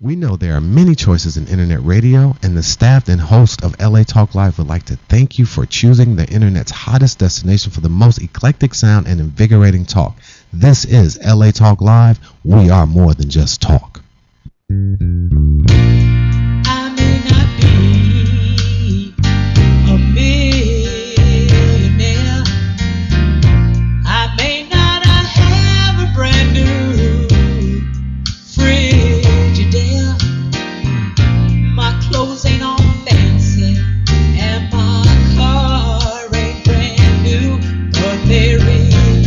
We know there are many choices in internet radio, and the staff and host of LA Talk Live would like to thank you for choosing the internet's hottest destination for the most eclectic sound and invigorating talk. This is LA Talk Live. We are more than just talk. I may not be a millionaire. I may not have a brand new Frigidaire. My clothes ain't all fancy, and my car ain't brand new, but there is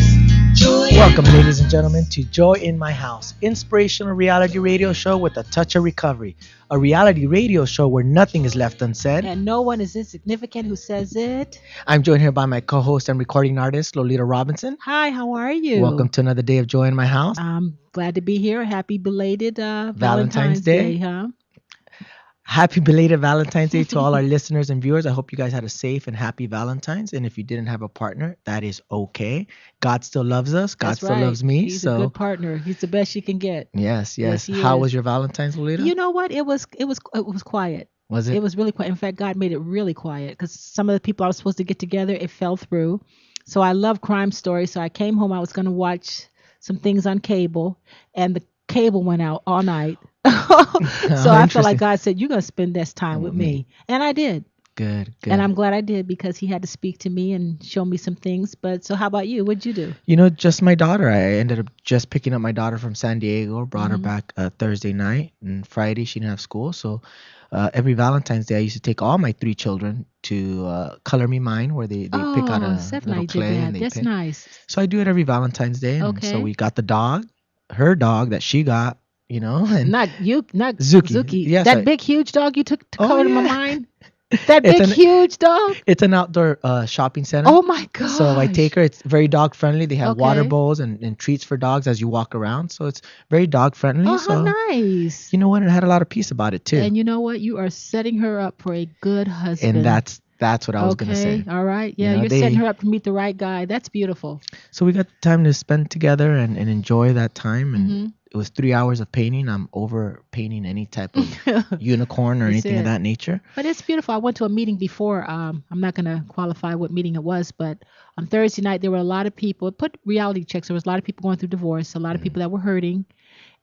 joy. Welcome, ladies and gentlemen, to Joy in My House, inspirational reality radio show with a touch of recovery. A reality radio show where nothing is left unsaid. And no one is insignificant who says it. I'm joined here by my co-host and recording artist, Lolita Robinson. Hi, how are you? Welcome to another day of Joy in My House. I'm glad to be here. Happy belated Valentine's Day. huh? Happy belated Valentine's Day to all our listeners and viewers. I hope you guys had a safe and happy Valentine's. And if you didn't have a partner, that is okay. God still loves us. God That's still right. loves me. He's a good partner. He's the best you can get. Yes. he How is. was your Valentine's, Lolita? You know what? It was quiet. Was it? It was really quiet. In fact, God made it really quiet because some of the people I was supposed to get together, it fell through. So I love crime stories. So I came home. I was going to watch some things on cable, and the cable went out all night. So I felt like God said, "You're going to spend this time with me," and I did. Good. And I'm glad I did because He had to speak to me and show me some things. But so how about you? What'd you do? You know, just my daughter. I ended up just picking up my daughter from San Diego, brought her back Thursday night, and Friday she didn't have school. So every Valentine's Day, I used to take all my 3 children to Color Me Mine, where they pick out a little clay and they That's pick. nice. So I do it every Valentine's Day. And Okay. so we got the dog, her dog that she got, you know. And Not Zuki. Zuki. Yes, That big huge dog you took to Oh, color my yeah. mind. That It's big huge dog. it's an outdoor shopping center. Oh my god. So I take her. It's very dog friendly. They have water Okay. bowls and treats for dogs as you walk around. So it's very dog friendly. Oh, so how nice. you know what? It had a lot of peace about it too. And you know what? You are setting her up for a good husband. And that's what I was gonna say. All right. Yeah, You know, you're setting her up to meet the right guy. That's beautiful. So we got time to spend together and enjoy that time. And Mm-hmm. it was 3 hours of painting. I'm over painting any type of unicorn or That's anything it. of that nature. But it's beautiful. I went to a meeting before. I'm not going to qualify what meeting it was, but on Thursday night, there were a lot of people. Put reality checks. There was a lot of people going through divorce, a lot of people that were hurting.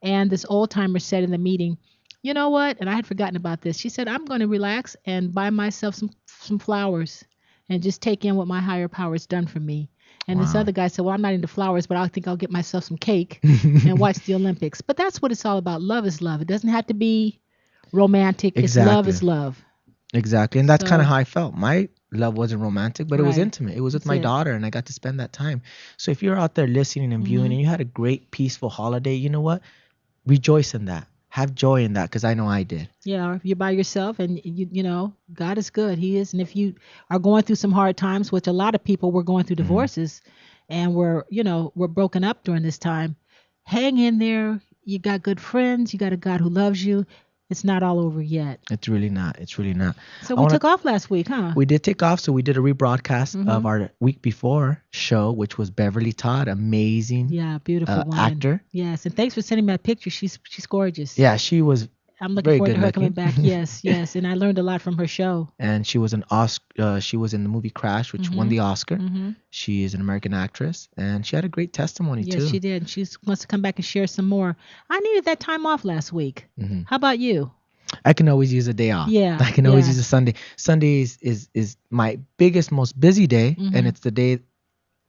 And this old timer said in the meeting, you know what? And I had forgotten about this. She said, I'm going to relax and buy myself some flowers and just take in what my higher power has done for me. And this Wow. other guy said, well, I'm not into flowers, but I think I'll get myself some cake and watch the Olympics. But that's what it's all about. Love is love. It doesn't have to be romantic. Exactly. It's love is love. Exactly. And that's So- kind of how I felt. My love wasn't romantic, but it was Right. intimate. It was with That's my it. daughter, and I got to spend that time. So if you're out there listening and viewing and you had a great, peaceful holiday, you know what? Rejoice in that. Have joy in that, because I know I did. Yeah, or if you're by yourself and you know, God is good. He is. And if you are going through some hard times, which a lot of people were going through divorces and we're broken up during this time, hang in there. You got good friends. You got a God who loves you. It's not all over yet. It's really not. It's really not. So I we wanna- took off last week, huh? We did take off, so we did a rebroadcast of our week before show, which was Beverly Todd, amazing Yeah, beautiful woman. actor. Yes, and thanks for sending me that picture. She's gorgeous. Yeah, she was, I'm looking very forward to good her coming looking. back. Yes, and I learned a lot from her show. and she was an Oscar. She was in the movie Crash, which won the Oscar. She is an American actress, and she had a great testimony Yes, too. she did. She wants to come back and share some more. I needed that time off last week. How about you? I can always use a day off. Yeah, I can always yeah. use a Sunday. Sunday is my biggest, most busy day, and it's the day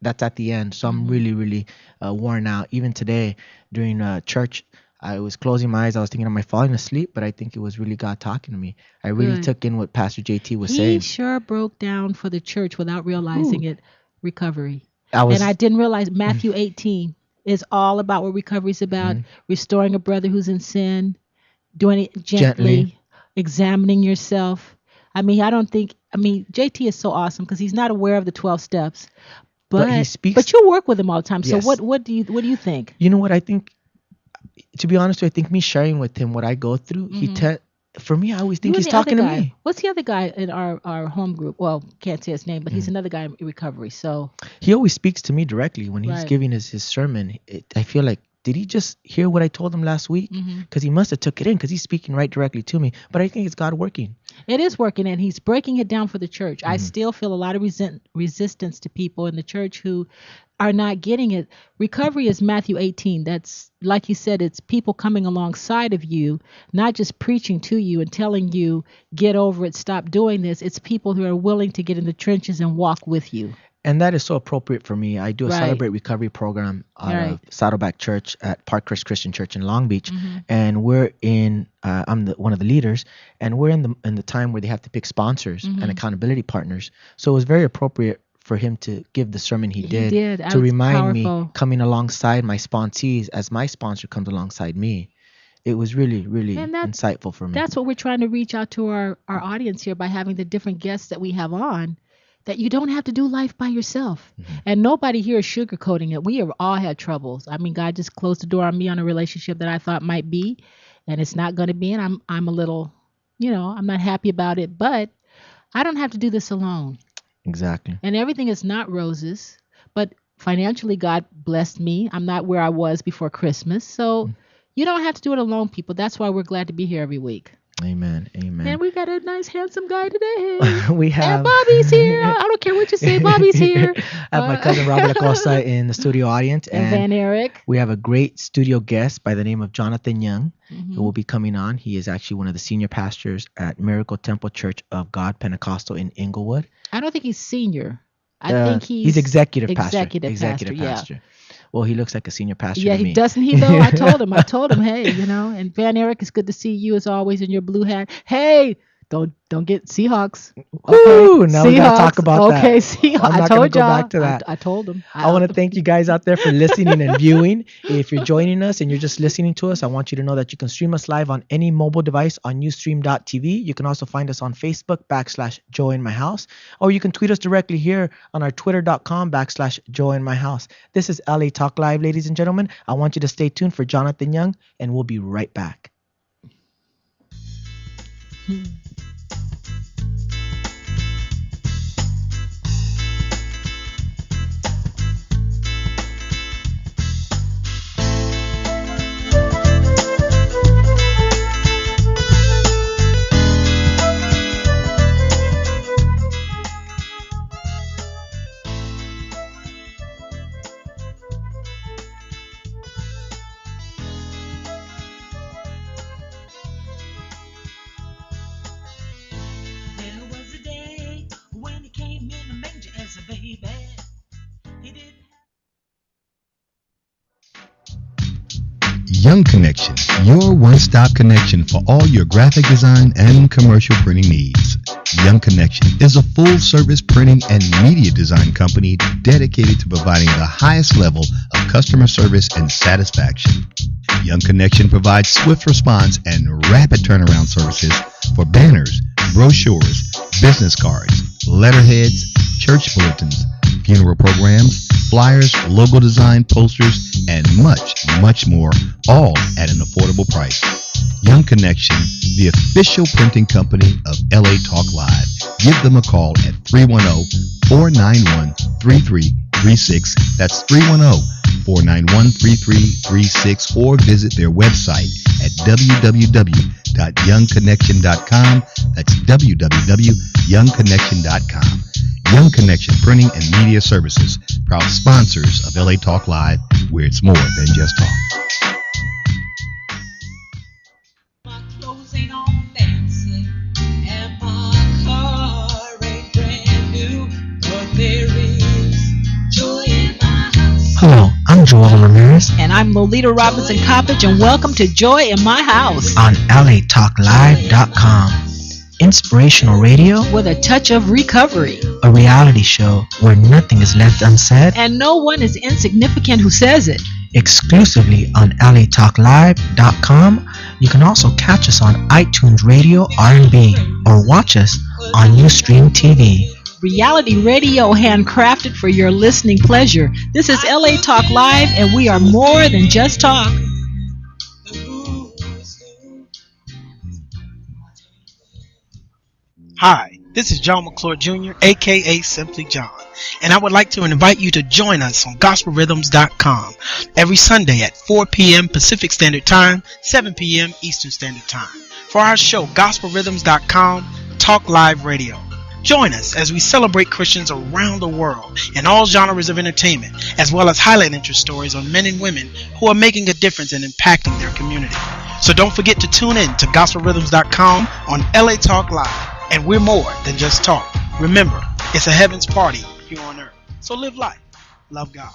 that's at the end. So I'm really, really worn out. Even today during church, I was closing my eyes. I was thinking, am I falling asleep? But I think it was really God talking to me. I really Good. took in what Pastor JT was He saying. sure broke down for the church without realizing it. Recovery. I And I didn't realize Matthew 18 is all about what recovery is about. Restoring a brother who's in sin, doing it gently, examining yourself. I mean, JT is so awesome because he's not aware of the 12 steps. But he speaks- But you work with him all the time. So Yes. what do you think? You know what I think? To be honest, I think me sharing with him what I go through, for me, I always think You he's and the other talking to guy. me. What's the other guy in our home group? Well, can't say his name, but he's another guy in recovery. So He always speaks to me directly when he's Right. giving his sermon. I feel like did he just hear what I told him last week? Because he must have took it in, because he's speaking right directly to me. But I think it's God working. It is working, and he's breaking it down for the church. I still feel a lot of resistance to people in the church who are not getting it. Recovery is Matthew 18. That's, like you said, it's people coming alongside of you, not just preaching to you and telling you, get over it, stop doing this. It's people who are willing to get in the trenches and walk with you. And that is so appropriate for me. I do a Right. Celebrate Recovery program out Right. of Saddleback Church at Parkhurst Christian Church in Long Beach, and we're in. I'm one of the leaders, and we're in the time where they have to pick sponsors and accountability partners. So it was very appropriate for him to give the sermon he did That to was remind me, powerful. coming alongside my sponsees as my sponsor comes alongside me. It was really, really And that- insightful for me. That's what we're trying to reach out to our audience here by having the different guests that we have on, that you don't have to do life by yourself. And nobody here is sugarcoating it. We have all had troubles. I mean, God just closed the door on me on a relationship that I thought might be, and it's not going to be. And I'm a little, I'm not happy about it, but I don't have to do this alone. Exactly. And everything is not roses, but financially, God blessed me. I'm not where I was before Christmas. So you don't have to do it alone, people. That's why we're glad to be here every week. Amen. Amen. And we got a nice, handsome guy today. We have And Bobby's here. I don't care what you say. Bobby's here. I have my cousin Robert Acosta in the studio audience, And Van Eric. we have a great studio guest by the name of Jonathan Young, who will be coming on. He is actually one of the senior pastors at Miracle Temple Church of God Pentecostal in Inglewood. I don't think he's senior. I think he's executive pastor. Executive pastor. Well, he looks like a senior pastor Yeah, to me. doesn't he though? I told him, hey, and Van Eric, it's good to see you as always in your blue hat. Hey, don't get Seahawks. Ooh, now we gotta talk about that. Okay, Seahawks. I'm I not told gonna go y'all. back to that. I told him. I want to thank you guys out there for listening and viewing. If you're joining us and you're just listening to us, I want you to know that you can stream us live on any mobile device on Ustream.tv. You can also find us on Facebook /JoyInMyHouse, or you can tweet us directly here on our Twitter.com /JoyInMyHouse. This is LA Talk Live, ladies and gentlemen. I want you to stay tuned for Jonathan Young, and we'll be right back. There was a day when he came in a manger as a baby. He didn't Young Connection, your one-stop connection for all your graphic design and commercial printing needs. Young Connection is a full-service printing and media design company dedicated to providing the highest level of customer service and satisfaction. Young Connection provides swift response and rapid turnaround services for banners, brochures, business cards, letterheads, church bulletins, funeral programs, flyers, logo design, posters, and much, much more, all at an affordable price. Young Connection, the official printing company of LA Talk Live. Give them a call at 310-491-3336. That's 310-491-3336, or visit their website at www.youngconnection.com. That's www.youngconnection.com. Young Connection Printing and Media Services, proud sponsors of LA Talk Live, where it's more than just talk. My clothes ain't on fancy, and my car ain't brand new, but there is joy in my house. Hello, I'm Joel Ramirez And I'm Lolita Robinson Coppage, and welcome to Joy in My House, on LATalkLive.com. Inspirational radio, with a touch of recovery. a reality show where nothing is left unsaid, And no one is insignificant who says it. exclusively on LATalkLive.com. You can also catch us on iTunes Radio R&B, or watch us on Ustream TV. Reality radio handcrafted for your listening pleasure. This is LA Talk Live, and we are more than just talk. Hi, This is John McClure Jr., aka Simply John, and I would like to invite you to join us on GospelRhythms.com every Sunday at 4 p.m. Pacific Standard Time, 7 p.m. Eastern Standard Time for our show GospelRhythms.com Talk Live Radio. Join us as we celebrate Christians around the world in all genres of entertainment, as well as highlight interest stories on men and women who are making a difference and impacting their community. So don't forget to tune in to GospelRhythms.com on LA Talk Live. And we're more than just talk. Remember, it's a heaven's party here on earth. So live life. Love God.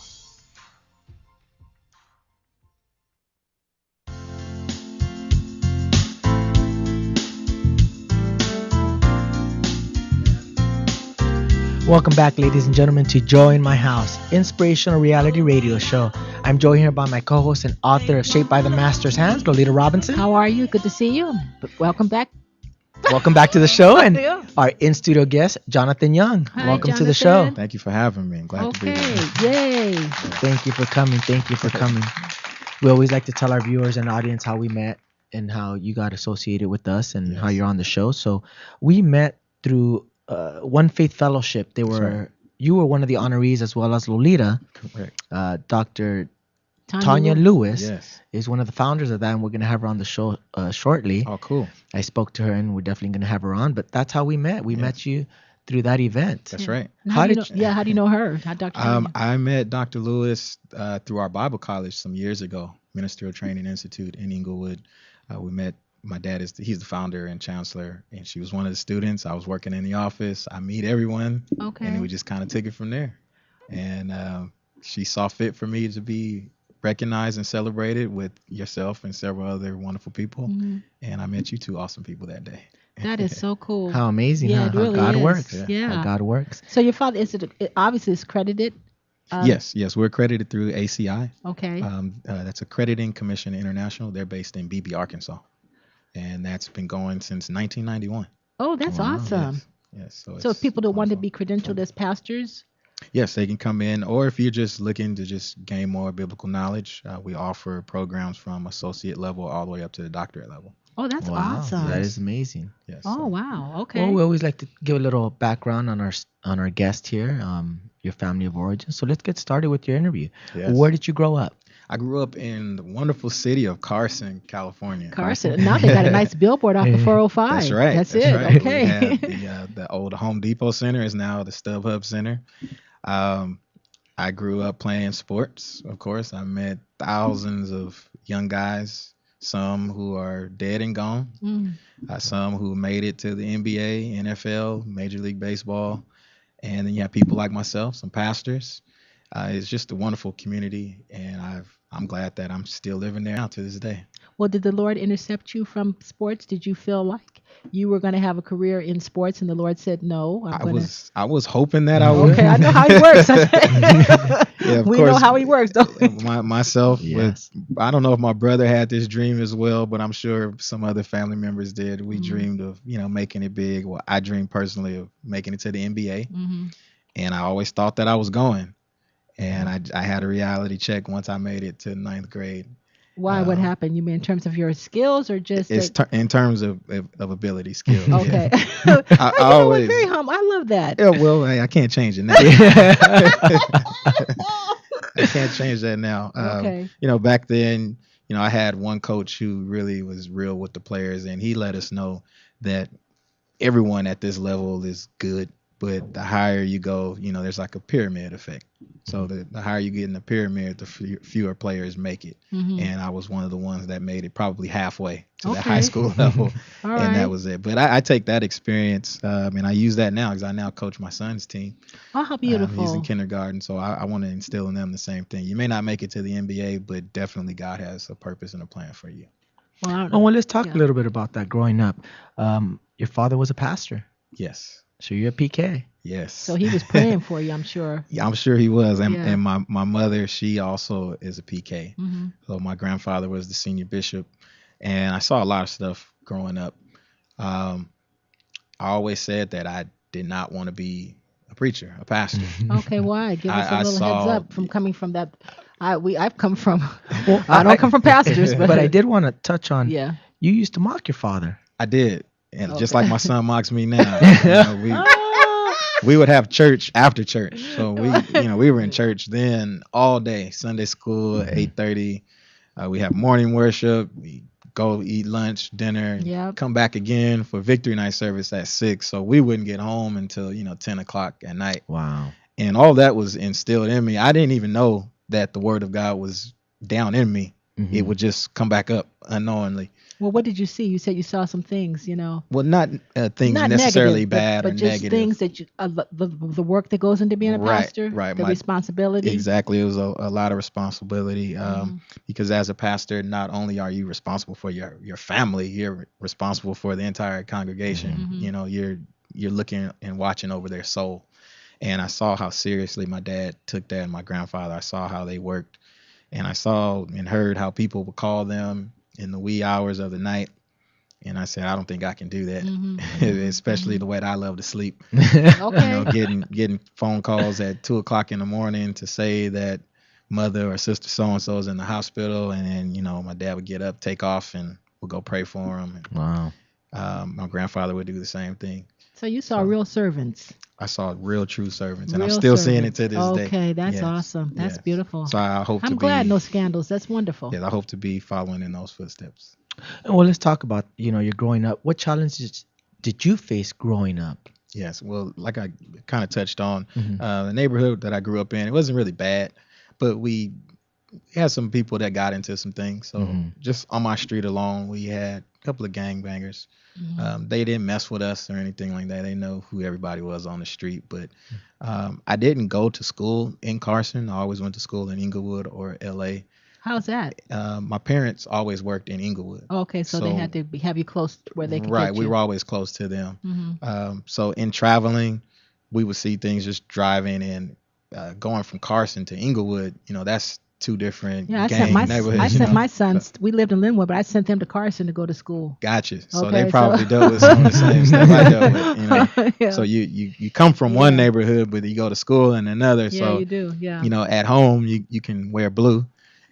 Welcome back, ladies and gentlemen, to Joy in My House, inspirational reality radio show. I'm joined here by my co-host and author of Shaped by the Master's Hands, Lolita Robinson. How are you? Good to see you. Welcome back. Welcome back to the show, and Yeah. our in-studio guest, Jonathan Young. Hi, Welcome to the show. Jonathan. Thank you for having me. I'm glad to be Okay, here. yay. Thank you for coming. Thank you for coming. We always like to tell our viewers and audience how we met and how you got associated with us and how Yes. you're on the show. So we met through One Faith Fellowship. right. You were one of the honorees as well as Lolita. Correct. Dr. Tanya Lewis. Lewis Yes. is one of the founders of that, and we're going to have her on the show shortly. Oh, cool. I spoke to her, and we're definitely going to have her on. But that's how we met. We Yes. met you through that event. That's right. And How How, do you did know, yeah, how do you know her? How Dr. Tanya? I met Dr. Lewis through our Bible college some years ago, Ministerial Training Institute in Inglewood. We met. My dad he's the founder and chancellor, and she was one of the students. I was working in the office. I meet everyone, Okay. and we just kind of took it from there. And she saw fit for me to be recognized and celebrated with yourself and several other wonderful people. Mhm. And I met you two awesome people that day. That is so cool. How amazing, Yeah, huh? it How really God is. works. Yeah. How God works. So your father, it obviously is credited? Yes, we're accredited through ACI. Okay. That's Accrediting Commission International. They're based in Beebe, Arkansas, and that's been going since 1991. Oh, that's Wow. awesome. Yes. So if people don't want to awesome. be credentialed as pastors, Yes, they can come in, or if you're just looking to just gain more biblical knowledge, we offer programs from associate level all the way up to the doctorate level. oh, that's Wow, awesome. that is amazing. Yes. Oh, so- wow. Okay. Well, we always like to give a little background on our guest here, your family of origin. So let's get started with your interview. Yes. Where did you grow up? I grew up in the wonderful city of Carson, California. Carson. Now they got a nice billboard off of 405. That's right. That's that's it. Right. Okay. We had the old Home Depot Center is now the StubHub Center. I grew up playing sports, of course. I met thousands of young guys, some who are dead and gone, Mm. some who made it to the NBA, NFL, Major League Baseball. And then you have people like myself, some pastors. It's just a wonderful community, and I'm glad that I'm still living there now to this day. Well, did the Lord intercept you from sports? Did you feel like you were going to have a career in sports and the Lord said, no, I was hoping that I would. Okay, I know how he works. Yeah, of We know course. how he works, don't we? Myself, Yes. I don't know if my brother had this dream as well, but I'm sure some other family members did. We dreamed of, making it big. Well, I dreamed personally of making it to the NBA, Hmm. and I always thought that I was going. And I had a reality check once I made it to ninth grade. Why? What happened? You mean in terms of your skills or just? It's in terms of ability, skills. Okay. I You know what? always. Very humble. I love that. Yeah, well, hey, I can't change it now. I can't change that now. Okay. Back then, I had one coach who really was real with the players, and he let us know that everyone at this level is good, but the higher you go, there's like a pyramid effect. So the higher you get in the pyramid, the fewer players make it. Mhm. And I was one of the ones that made it probably halfway to the Okay. high school level, All and right. that was it. But I take that experience, and I use that now because I now coach my son's team. Oh, how He's beautiful. in kindergarten, so I want to instill in them the same thing. You may not make it to the NBA, but definitely God has a purpose and a plan for you. Well, I don't Oh, know. well, let's talk Yeah. a little bit about that growing up. Your father was a pastor, Yes, so you're a PK. yes. So he was praying for you, I'm sure. Yeah, I'm sure he was. And, Yeah. and my mother, she also is a PK. Hmm. So my grandfather was the senior bishop, and I saw a lot of stuff growing up. I always said that I did not want to be a preacher, a pastor. Okay, why? Give us a I little heads saw- up from coming from that. I've come from. I don't come from pastors, but But I did want to touch on. Yeah. You used to mock your father. I did. and just Okay. like my son mocks me now. You know, we would have church after church. So we were in church then all day. Sunday school at 8:30. We have morning worship. We go eat lunch, dinner, and Yep. come back again for victory night service at 6. So we wouldn't get home until 10 o'clock at night. Wow. And all that was instilled in me. I didn't even know that the word of God was down in me. Mhm. It would just come back up unknowingly. Well, what did you see? You said you saw some things, Well, not things not necessarily negative, bad but or just negative. things that you, the work that goes into being a Right, pastor, right. the responsibility. Exactly. It was a lot of responsibility Mm-hmm. because as a pastor, not only are you responsible for your family, you're responsible for the entire congregation. Mhm. You're looking and watching over their soul. And I saw how seriously my dad took that and my grandfather. I saw how they worked. And I saw and heard how people would call them in the wee hours of the night. And I said, I don't think I can do that, especially the way that I love to sleep. Okay. Getting phone calls at 2 o'clock in the morning to say that mother or sister so-and-so is in the hospital. And then, my dad would get up, take off, and we'll go pray for him. And Wow. my grandfather would do the same thing. So you saw So- real servants. I saw real true servants, and I'm Real still seeing it servants. to this day. Okay, that's Yes, awesome. That's yes. beautiful. So I hope I'm to glad be. no scandals. That's wonderful. Yes, I hope to be following in those footsteps. Well, let's talk about you're growing up. What challenges did you face growing up? Yes, well, like I kind of touched on, Mhm. the neighborhood that I grew up in, it wasn't really bad, but we had some people that got into some things. So Mhm. just on my street alone, we had a couple of gangbangers. Mhm. They didn't mess with us or anything like that. They know who everybody was on the street. But I didn't go to school in Carson. I always went to school in Inglewood or LA. How's that? My parents always worked in Inglewood. Okay, so they So- had to have you close where they could Right, get we you. were always close to them. Mhm. So in traveling, we would see things just driving and going from Carson to Inglewood. That's two different Yeah, I gang sent my neighborhoods. I you sent know. my sons. We lived in Linwood, but I sent them to Carson to go to school. Gotcha. So Okay, they probably dealt with some of the same stuff I dealt with. Yeah. So you come from one Yeah. neighborhood, but you go to school in another. Yeah, So you do. Yeah. at home you can wear blue.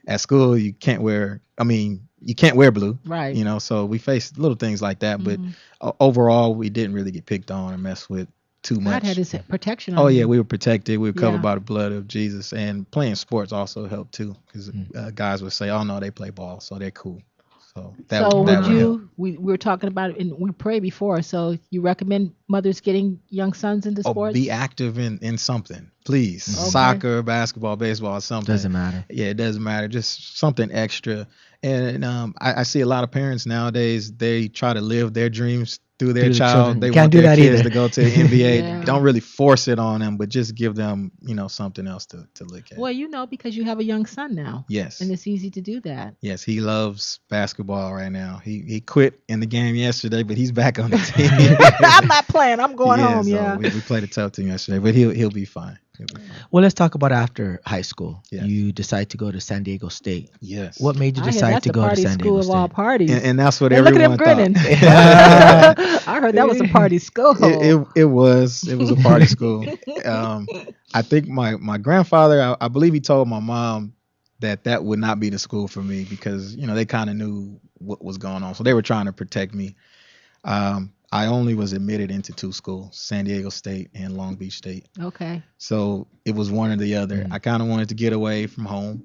At school you can't wear. You can't wear blue. Right. So we faced little things like that, but Mhm. overall we didn't really get picked on or messed with too much. God had his protection on Oh you. yeah, we were protected. We were covered Yeah. by the blood of Jesus, and playing sports also helped too, because Mm. guys would say, "Oh no, they play ball, so they're cool." So that So that would would you? help. We were talking about it, and we prayed before. So you recommend mothers getting young sons into Oh, sports? be active in something, please. Okay. Soccer, basketball, baseball, something. Doesn't matter. Yeah, it doesn't matter. Just something extra. And I see a lot of parents nowadays. They try to live their dreams through their Through the child. children. They You can't want do their that kids either. to go to the NBA. Yeah. Don't really force it on them, but just give them something else to look at. Well, because you have a young son now, Yes. and it's easy to do that. Yes, he loves basketball right now. He quit in the game yesterday, but he's back on the team. I'm not playing. I'm going home. so Yeah. we played a tough team yesterday, but he'll be fine. He'll be fine. Well, let's talk about after high school. Yes. You decide to go to San Diego State. Yes. What made you I hear decide that's to the go to party San school Diego of all State? parties. And that's what Hey, look at him everyone grinning. thought. I heard that was a party school. It was a party school. I think my grandfather, I believe he told my mom that would not be the school for me because they kind of knew what was going on, so they were trying to protect me. I only was admitted into two schools, San Diego State and Long Beach State. Okay. So it was one or the other. I kind of wanted to get away from home.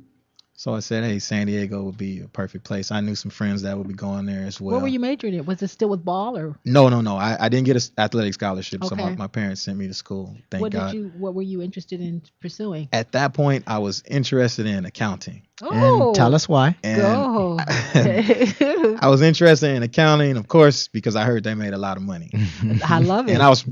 So I said, hey, San Diego would be a perfect place. I knew some friends that would be going there as well. What were you majoring in? Was it still with ball or No. I didn't get an athletic scholarship. So Okay. my parents sent me to school. Thank God. what were you interested in pursuing? At that point, I was interested in accounting. And tell us why. And Go. I was interested in accounting, of course, because I heard they made a lot of money. I love it. And I was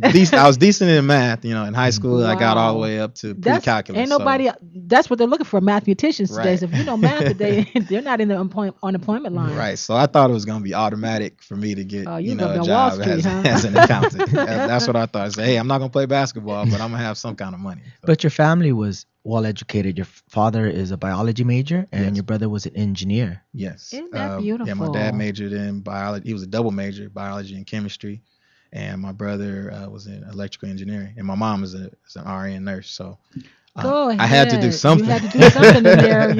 decent in math. In high school, I got all the Wow. way up to That's pre-calculus. ain't so- nobody. That's what they're looking for, mathematicians today. Right. So if you know math today, they're not in the unemployment line. Right. So I thought it was going to be automatic for me to get, Oh, you a lived on Wall job Street, as, huh? as an accountant. That's what I thought. I said, hey, I'm not going to play basketball, but I'm going to have some kind of money. So, But your family was well educated. Your father is a biology major, and Yes. your brother was an engineer. yes. Isn't that Yeah, my beautiful? dad majored in biology. He was a double major, biology and chemistry. And my brother was in electrical engineering. And my mom is an RN nurse. So Go ahead. I had to do something. You had to do something in there,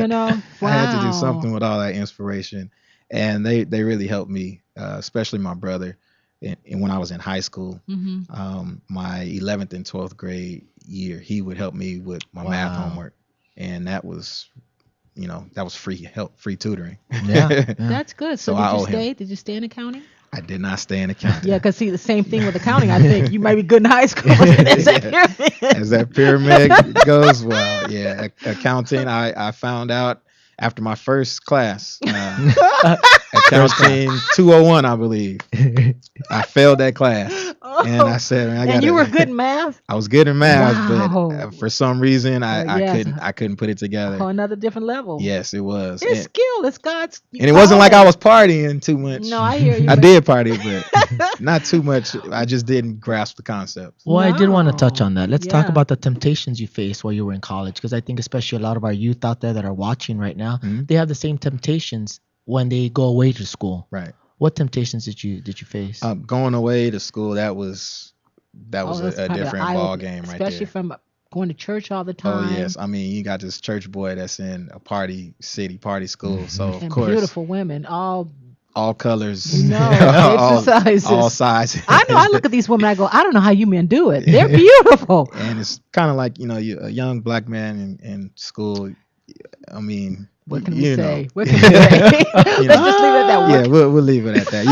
Wow. I had to do something with all that inspiration. And they really helped me, especially my brother. and when I was in high school, Mm-hmm. my 11th and 12th grade year, he would help me with my math Wow. homework, and that was free help, free tutoring. Yeah. That's good. So, So I did you owe him. stay? Did you stay in accounting? I did not stay in accounting. Yeah, because see, the same thing with accounting. I think you might be good in high school. But it's that pyramid. As that pyramid goes, well, yeah, accounting. I found out after my first class, accounting 201, I believe. I failed that class, and I said, man, I got. And you were good in math. I was good in math, but Wow. for some reason, I Yes. couldn't put it together. Oh, another different level. Yes, it was. It's And, skill. It's God's. and it wasn't like I was partying too much. No, I hear you. I did party, but not too much. I just didn't grasp the concepts. Well, I did want to touch No. on that. Let's talk Yeah. about the temptations you faced while you were in college, because I think especially a lot of our youth out there that are watching right now, Mhm. they have the same temptations when they go away to school. Right. What temptations did you face? Going away to school, that was Oh, that's a probably different eye ball opener, game right especially there. from going to church all the Oh time. yes, I mean you got this church boy that's in a party school, so of And course beautiful women, all all colors, you know, all, shapes and sizes. all sizes. I know. I look at these women. I go, I don't know how you men do it. They're beautiful. and it's kind of like a young black man in school. I mean, What can you we know. say? What can we say? You Let's know. just leave it at that. Yeah, we'll leave it at that.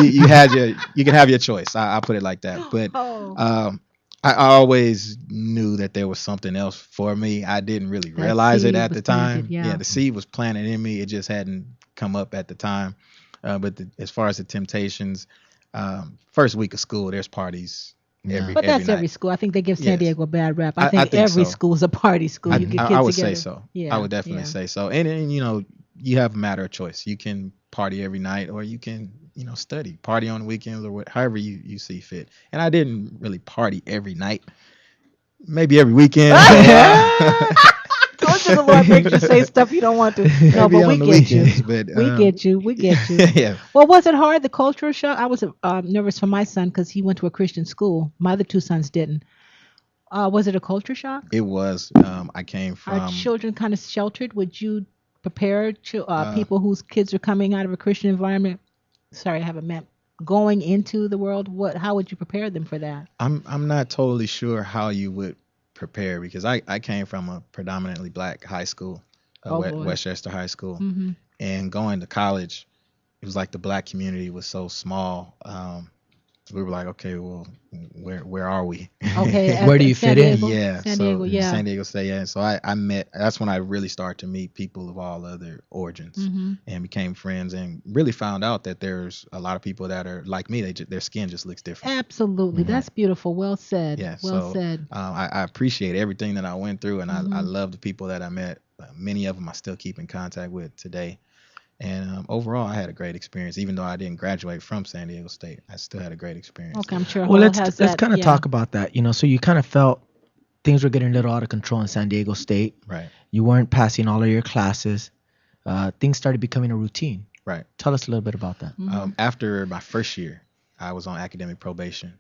You can have your choice. I'll put it like that. But Oh. I always knew that there was something else for me. I didn't really That realize it seed at was the time. planted, yeah. The seed was planted in me. It just hadn't come up at the time. But as far as the temptations, first week of school, there's parties every But that's night. every school. I think they give San Yes. Diego a bad rap. I I think think every so. school is a party school. You get kids I would together. say so. Yeah, I would definitely yeah. say so. And you have a matter of choice. You can party every night, or you can study, party on the weekends, or however you see fit. And I didn't really party every night. Maybe every weekend. Told you the Lord makes you say stuff you don't want to. No, Maybe but we on the get you. weekends, but, We get you. We get you. yeah. Well, was it hard, the cultural shock? I was nervous for my son because he went to a Christian school. My other two sons didn't. Was it a culture shock? It was. I came Are from. children kind of sheltered? Would you prepare people whose kids are coming out of a Christian environment? Sorry, I haven't met. Going into the world, how would you prepare them for that? I'm not totally sure how you would prepare, because I came from a predominantly black high school, Oh, boy. Westchester High School, Hmm. and going to college, it was like the black community was so small. We were like, okay, well, where are we? Okay. Where do you San fit in? Diego? Yeah, San so Diego, yeah. San Diego State, yeah. So I met. That's when I really started to meet people of all other origins, Hmm. and became friends, and really found out that there's a lot of people that are like me. Their skin just looks different. Absolutely. That's beautiful. Well said. Yeah, Well so said. I appreciate everything that I went through, and I Mhm. love the people that I met. Many of them I still keep in contact with today. And overall, I had a great experience. Even though I didn't graduate from San Diego State, I still had a great experience. Okay, I'm sure. Well, Hall let's has let's that, kind of yeah. talk about that. So you kind of felt things were getting a little out of control in San Diego State. Right, You weren't passing all of your classes. Things started becoming a routine. right. Tell us a little bit about that. Mhm. After my first year, I was on academic probation,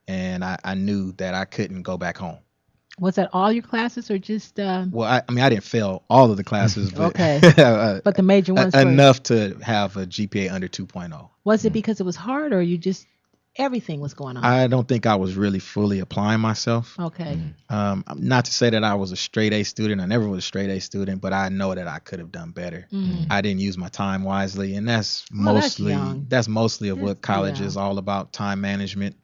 and I knew that I couldn't go back home. Was that all your classes or just? Well, I mean, I didn't fail all of the classes, but Okay. But the major ones. enough to have a GPA under 2.0. Was it because it was hard, or you just everything was going on? I don't think I was really fully applying myself. Okay. Not to say that I was a straight A student. I never was a straight A student, but I know that I could have done better. Mhm. I didn't use my time wisely, and that's Well, that's mostly young. that's mostly of what That's- college yeah. is all about: time management.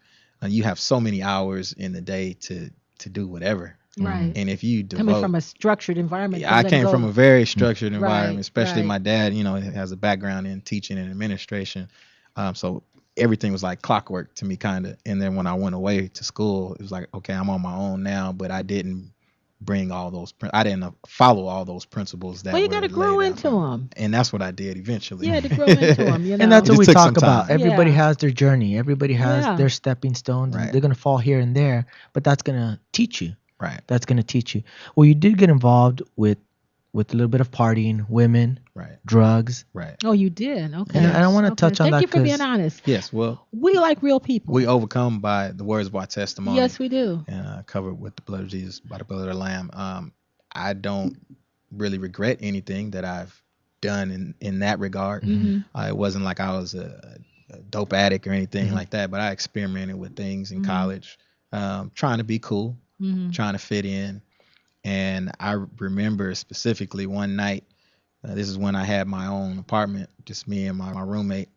You have so many hours in the day to do whatever, Right. and if you devote, Coming from a structured environment. I came from a very structured Right, environment, especially right. my dad. Has a background in teaching and administration, so everything was like clockwork to me, kind of. And then when I went away to school, it was like, okay, I'm on my own now, but I didn't bring all those. I didn't follow all those principles that. Well, you got to grow into them. and that's what I did eventually. Yeah, to grow into them. You know. And that's It what we just took talk some time. about. Everybody Yeah. has their journey. Everybody has Yeah. their stepping stones. Right. They're going to fall here and there, but that's going to teach you. Right, That's going to teach you. Well, you did get involved with a little bit of partying, women, right, drugs. right. Oh, you did. Okay. And I wanna Okay. touch on that Thank you for being 'cause- honest. Yes, well, We like real people. we overcome by the words of our testimony. Yes, we do. And covered with the blood of Jesus, by the blood of the Lamb. I don't really regret anything that I've done in that regard. Mhm. It wasn't like I was a a dope addict or anything Mhm. like that, but I experimented with things in Mhm. college, trying to be cool, Mhm. trying to fit in. And I remember specifically one night, this is when I had my own apartment, just me and my roommate.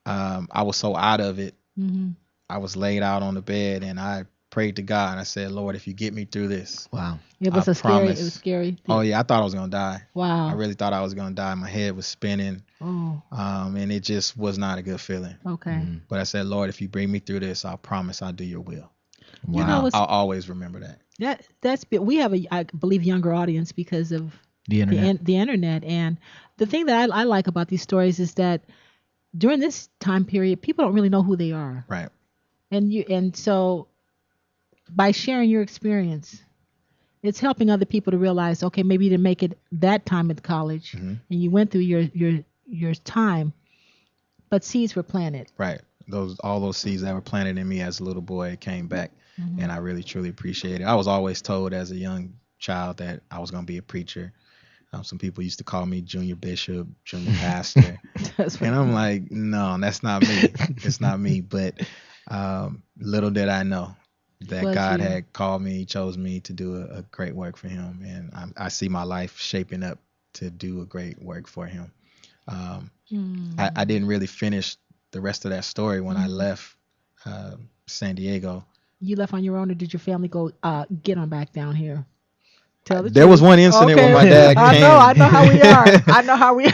I was so out of it. Mhm. I was laid out on the bed and I prayed to God and I said, Lord, if you get me through this, Wow. It was I a scary. It promise. was scary. Oh yeah, I thought I was gonna die. Wow. I really thought I was gonna die. My head was spinning, Oh. and it just was not a good feeling. Okay. Mhm. But I said, Lord, if you bring me through this, I promise I'll do your will. You know, Wow. it's, I'll always remember that. we have a, I believe, younger audience because of The internet. the internet. And the thing that I like about these stories is that during this time period, people don't really know who they are, Right. and so by sharing your experience, it's helping other people to realize, okay, maybe you didn't make it that time at college, Mhm. and you went through your time, but seeds were planted. Right. All those seeds that were planted in me as a little boy came back, Mhm. and I really truly appreciate it. I was always told as a young child that I was gonna be a preacher. Some people used to call me junior bishop, junior pastor. That's what, And I'm like, no, that's not me. It's not me. But little did I know that Was God you. had called me, chose me to do a great work for Him, and I see my life shaping up to do a great work for Him. I didn't really finish the rest of that story when I left San Diego. you left on your own, or did your family go get on back down here? Tell the There was truth. one incident Okay. when my dad came. I know how we are. I know how we are.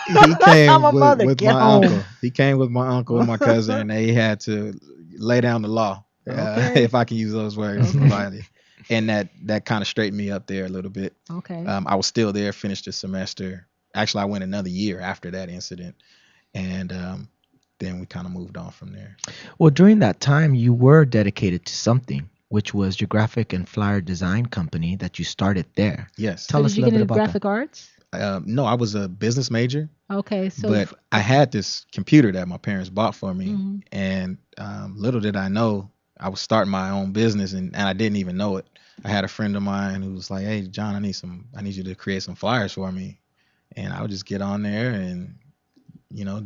He came I'm a mother. with Get my home. uncle. He came with my uncle and my cousin, and they had to lay down the law, Okay. if I can use those words. Okay. And that kind of straightened me up there a little bit. Okay. I was still there, finished the semester. Actually, I went another year after that incident, and then we kind of moved on from there. Well, during that time, you were dedicated to something, which was your graphic and flyer design company that you started there. Yes. Tell so us did a you little get bit into about graphic arts? No, I was a business major, Okay. So but I had this computer that my parents bought for me, Mhm. and little did I know I was starting my own business, and I didn't even know it. I had a friend of mine who was like, "Hey, John, I need you to create some flyers for me," and I would just get on there and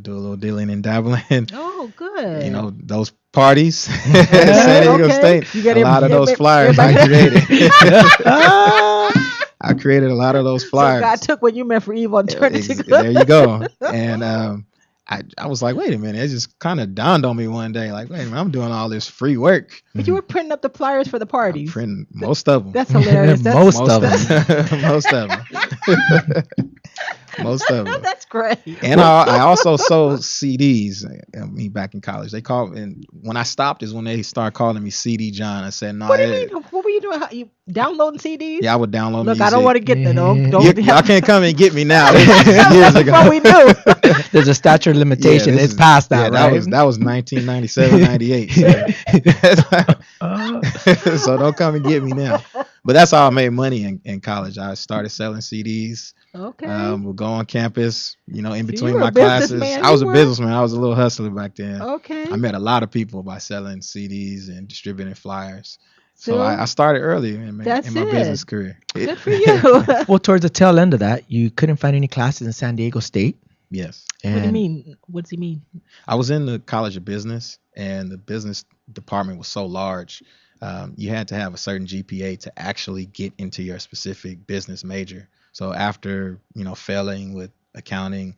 do a little dealing and dabbling. Oh, good. Those parties, San Diego Okay. State, You got a lot of those flyers I created. I created a lot of those So flyers. God took what you meant for evil and turned it to good. There you go. And I was like, wait a minute. It just kind of dawned on me one day, like, wait a minute, I'm doing all this free work. But you were printing up the flyers for the I'm parties. printing most of them. That's hilarious. That's, Most of them. Most of them. Most of them. That's great. And I also sold CDs. Me back in college, they called, and when I stopped is when they started calling me CD John. I said, no. What do you mean? What were you doing? How, you downloading CDs? Yeah, I would download Look, music. I don't want to get there. Don't Y'all can't come and get me now. This is years That's ago. what we knew. There's a statute of limitation. this It's is- past that, yeah, right? that was 1997, 98. So don't come and get me now. But that's how I made money in college. I started selling CDs. Okay. Would go on campus, in between were a my classes. businessman, I was you a were? businessman. I was a little hustler back then. Okay. I met a lot of people by selling CDs and distributing flyers. So So, I started early in my that's business it. career. good for you. Well, towards the tail end of that, you couldn't find any classes in San Diego State. Yes. And What do you mean? What does he mean? I was in the College of Business, and the business department was so large, you had to have a certain GPA to actually get into your specific business major. So after failing with accounting,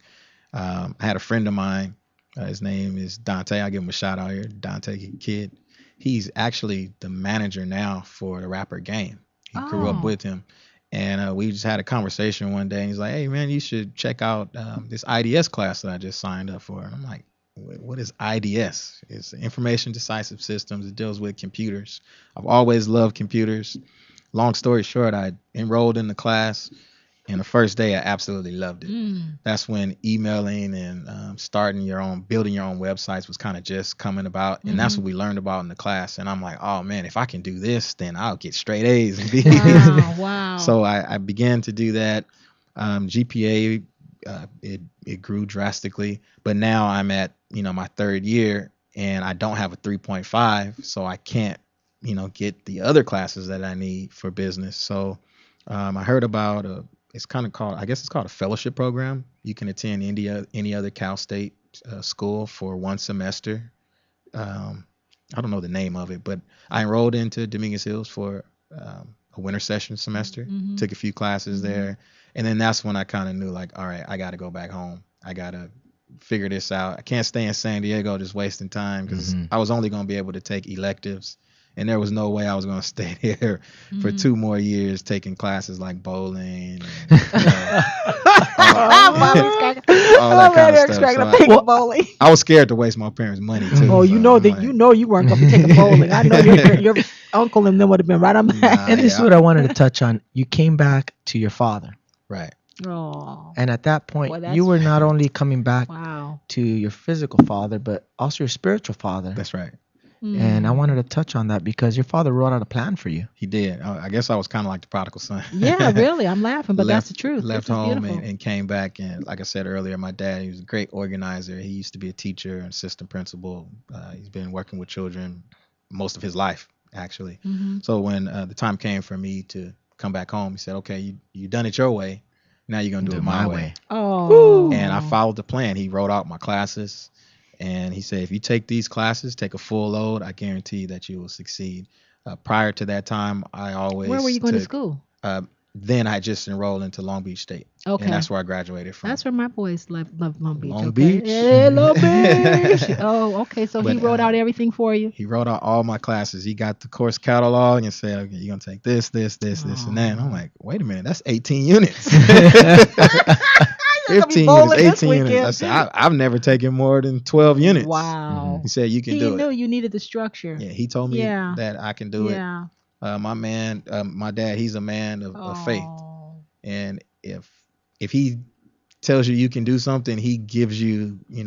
I had a friend of mine. His name is Dante. I'll give him a shout out here, Dante Kid. He's actually the manager now for the rapper Game. He grew Oh. up with him. And we just had a conversation one day, and he's like, "Hey, man, you should check out this IDS class that I just signed up for." And I'm like, "What is IDS?" It's Information Decisive Systems. It deals with computers. I've always loved computers. Long story short, I enrolled in the class, and the first day I absolutely loved it. Mm. That's when emailing and building your own websites was kind of just coming about, and that's what we learned about in the class. And I'm like, oh man, if I can do this, then I'll get straight A's and B's. Wow. Wow. So I began to do that. GPA, it grew drastically, but now I'm at my third year, and I don't have a 3.5, so I can't get the other classes that I need for business. So I heard about it's kind of called, I guess it's called a fellowship program. You can attend any other Cal State school for one semester. I don't know the name of it, but I enrolled into Dominguez Hills for a winter session semester. Mhm. Took a few classes there, and then that's when I kind of knew, like, all right, I got to go back home. I got to figure this out. I can't stay in San Diego just wasting time, because I was only going to be able to take electives, and there was no way I was going to stay there for 2 more years taking classes like bowling. And, all that kind of stuff. So I was scared to waste my parents' money too. Oh, you so know I'm that like, you know you weren't gonna be taking bowling. I know your uncle and them would have been right on back. Nah, And this is yeah. what I wanted to touch on. You came back to your father. Right. Oh, And at that point, Well, that's- you were not only coming back wow. to your physical father, but also your spiritual father. That's right. And I wanted to touch on that because your father wrote out a plan for you. He did. I guess I was kind of like the prodigal son. Yeah, really. I'm laughing, but that's the truth. Left This is home beautiful. and came back, and like I said earlier, my dad, he was a great organizer. He used to be a teacher and assistant principal. He's been working with children most of his life, actually. So when the time came for me to come back home, he said, "Okay, you done it your way. Now you're gonna do it my way." Oh. And I followed the plan. He wrote out my classes, and he said, if you take these classes, take a full load, I guarantee that you will succeed. Prior to that time, I always Where were you going to took- school? Then I just enrolled into Long Beach State. Okay. And that's where I graduated from. That's where my boys love Long Beach. Long okay? Beach? Yeah, Long Beach. Oh, okay. So he But, wrote out everything for you. He wrote out all my classes. He got the course catalog and said, okay, you're going to take this, and that. And I'm like, wait a minute, that's 18 units. 15 bowling units, this 18 units. I weekend. said, I've never taken more than 12 units. Wow. He said, you can He do knew it. you needed the structure. Yeah, he told me Yeah. that I can do it. Yeah. My dad, he's a man of faith. Oh. And if he tells you can do something, he gives you, He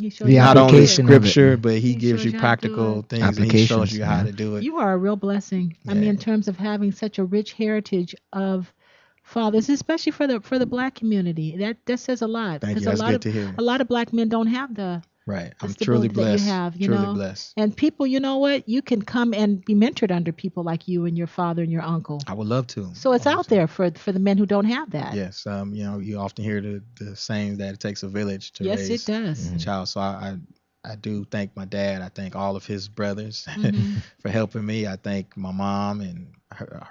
showed The you how not to do only it. application of it. scripture, but he He gives shows you you how to do practical it. things, and he shows Applications, you how yeah. to do it. You are a real blessing. I mean, Yeah. in terms of having such a rich heritage of fathers, especially for the black community. That says a lot. Thank you. Because That's good to hear. a lot of black men don't have the Right. the I'm truly stability that you blessed. have, you truly know. blessed. And people, you know what? You can come and be mentored under people like you and your father and your uncle. I would love to. So it's out honestly. there for the men who don't have that. Yes. You often hear the saying that it takes a village to Yes, raise it does. a child. So I do thank my dad. I thank all of his brothers Mhm. for helping me. I thank my mom and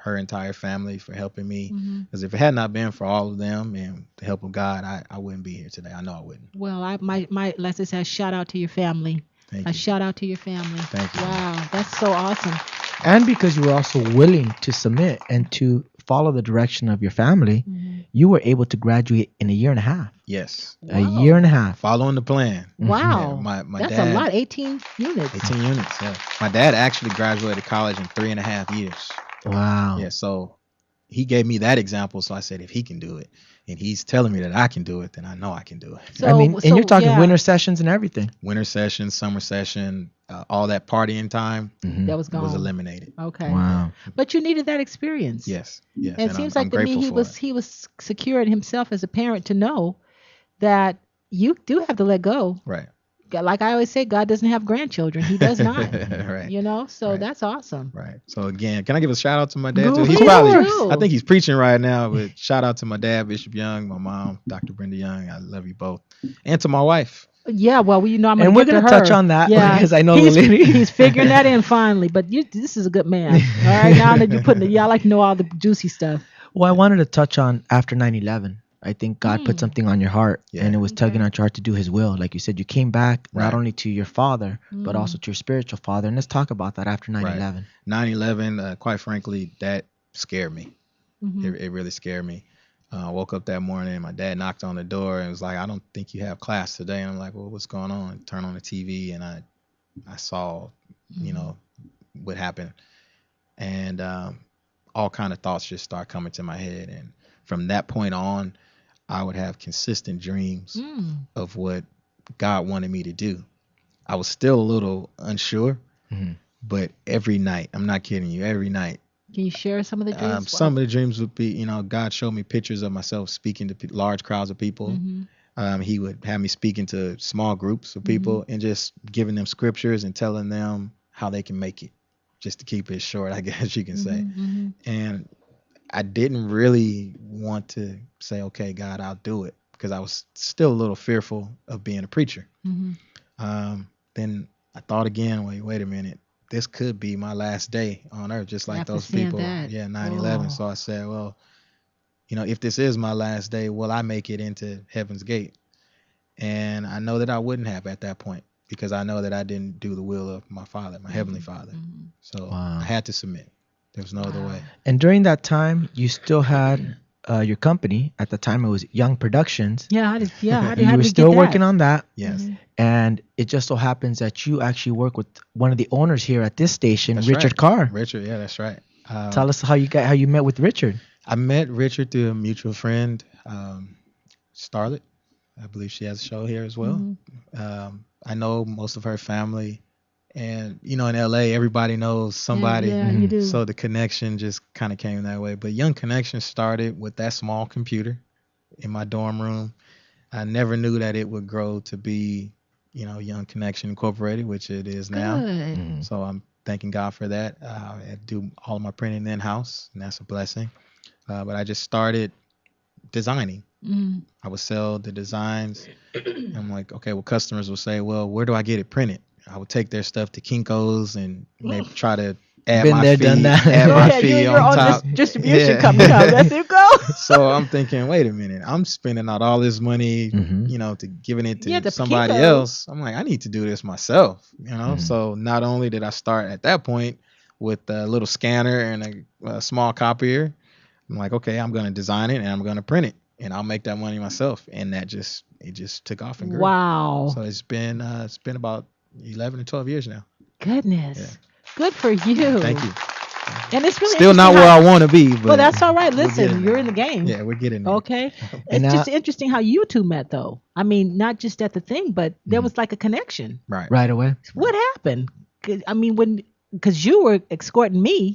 her entire family for helping me. Mhm. Because if it had not been for all of them and the help of God, I wouldn't be here today. I know I wouldn't. Well, my let's just say a shout out to your family. Thank A you. shout out to your family. Thank you. Wow, that's so awesome. And because you were also willing to submit and to follow the direction of your family, you were able to graduate in a year and a half. Yes. A year and a half. Following the plan. Wow. Yeah, my That's dad, a lot. 18 units. 18 units. Yeah. My dad actually graduated college in 3.5 years. Wow. Yeah. So he gave me that example. So I said, if he can do it, and he's telling me that I can do it, then I know I can do it. So, I mean, and you're talking yeah, winter sessions and everything. Winter session, summer session, all that partying time that was gone. was eliminated. Okay. Wow. But you needed that experience. Yes. Yes. And it I'm- seems I'm like to me grateful for it. he was secure in himself as a parent to know that you do have to let go. Right. Like I always say, God doesn't have grandchildren. He does not. Right. You know, so Right. that's awesome. Right. So again, can I give a shout out to my dad Go too? He's for probably, it. I think he's preaching right now, but shout out to my dad, Bishop Young, my mom, Dr. Brenda Young. I love you both. And to my wife. Yeah, well, you know, I'm And gonna we're get gonna to her. touch on that Yeah, because I know he's, the lady. he's figuring that in finally. But this is a good man. All right, now that you're putting it, yeah, I like to know all the juicy stuff. Well, I wanted to touch on after 9/11. I think God put something on your heart, Yeah. and it was tugging Okay. at your heart to do His will. Like you said, you came back not Right. only to your father, but also to your spiritual father. And let's talk about that after 9/11. 9/11, quite frankly, that scared me. Mhm. It really scared me. I woke up that morning and my dad knocked on the door and was like, I don't think you have class today. And I'm like, well, what's going on? Turn on the TV and I saw, you know, what happened. And all kind of thoughts just start coming to my head. And from that point on, I would have consistent dreams Mm. of what God wanted me to do. I was still a little unsure, Mhm. but every night, I'm not kidding you, every night, Can you share some of the dreams? some of the dreams would be, God showed me pictures of myself speaking to large crowds of people. Mhm. He would have me speaking to small groups of people and just giving them scriptures and telling them how they can make it, just to keep it short, I guess you can say. Mhm. And I didn't really want to say, okay, God, I'll do it, because I was still a little fearful of being a preacher. Mhm. Then I thought again, wait a minute. This could be my last day on earth, just like After those seeing people. that. Yeah, 9/11. Oh. So I said, well, if this is my last day, will I make it into Heaven's Gate? And I know that I wouldn't have at that point, because I know that I didn't do the will of my Father, my Heavenly Father. Mhm. So Wow. I had to submit. There was no other Wow. way. And during that time, you still had your company. At the time, it was Young Productions. Yeah, how did You we were get still that? working on that. Yes. Mhm. And it just so happens that you actually work with one of the owners here at this station, That's Richard right. Carr. Richard, yeah, that's right. Tell us how you met with Richard. I met Richard through a mutual friend, Starlet. I believe she has a show here as well. Mhm. I know most of her family, and in LA, everybody knows somebody. Yeah, you do. So the connection just kind of came that way. But Young Connection started with that small computer in my dorm room. I never knew that it would grow to be, Young Connection Incorporated, which it is now. Good. So I'm thanking God for that. I do all of my printing in house, and that's a blessing. But I just started designing. Mhm. I would sell the designs. I'm like, okay, well, customers will say, well, where do I get it printed? I would take their stuff to Kinko's and maybe try to add Been my there, fee, done that. add Go my ahead, you fee and your on own top. distribution Yeah. company. Huh? That's it. Go. So I'm thinking, wait a minute, I'm spending out all this money, Mhm. to giving it to Yeah, the somebody Kinko's. else. I'm like, I need to do this myself, Mhm. So not only did I start at that point with a little scanner and a small copier, I'm like, okay, I'm going to design it and I'm going to print it, and I'll make that money myself. And it just took off and grew. Wow. So it's been about 11 or 12 years now. Goodness. Yeah. Good for you. Thank you. And it's really Still not interesting where how- I want to be, but Well, that's all right. we're Listen, getting you're there. in the game. Yeah, we're getting there. Okay. It's And just interesting how you two met, though. I mean, not just at the thing, but there was like a connection. Right. Right away. What happened? 'Cause, I mean, because you were escorting me.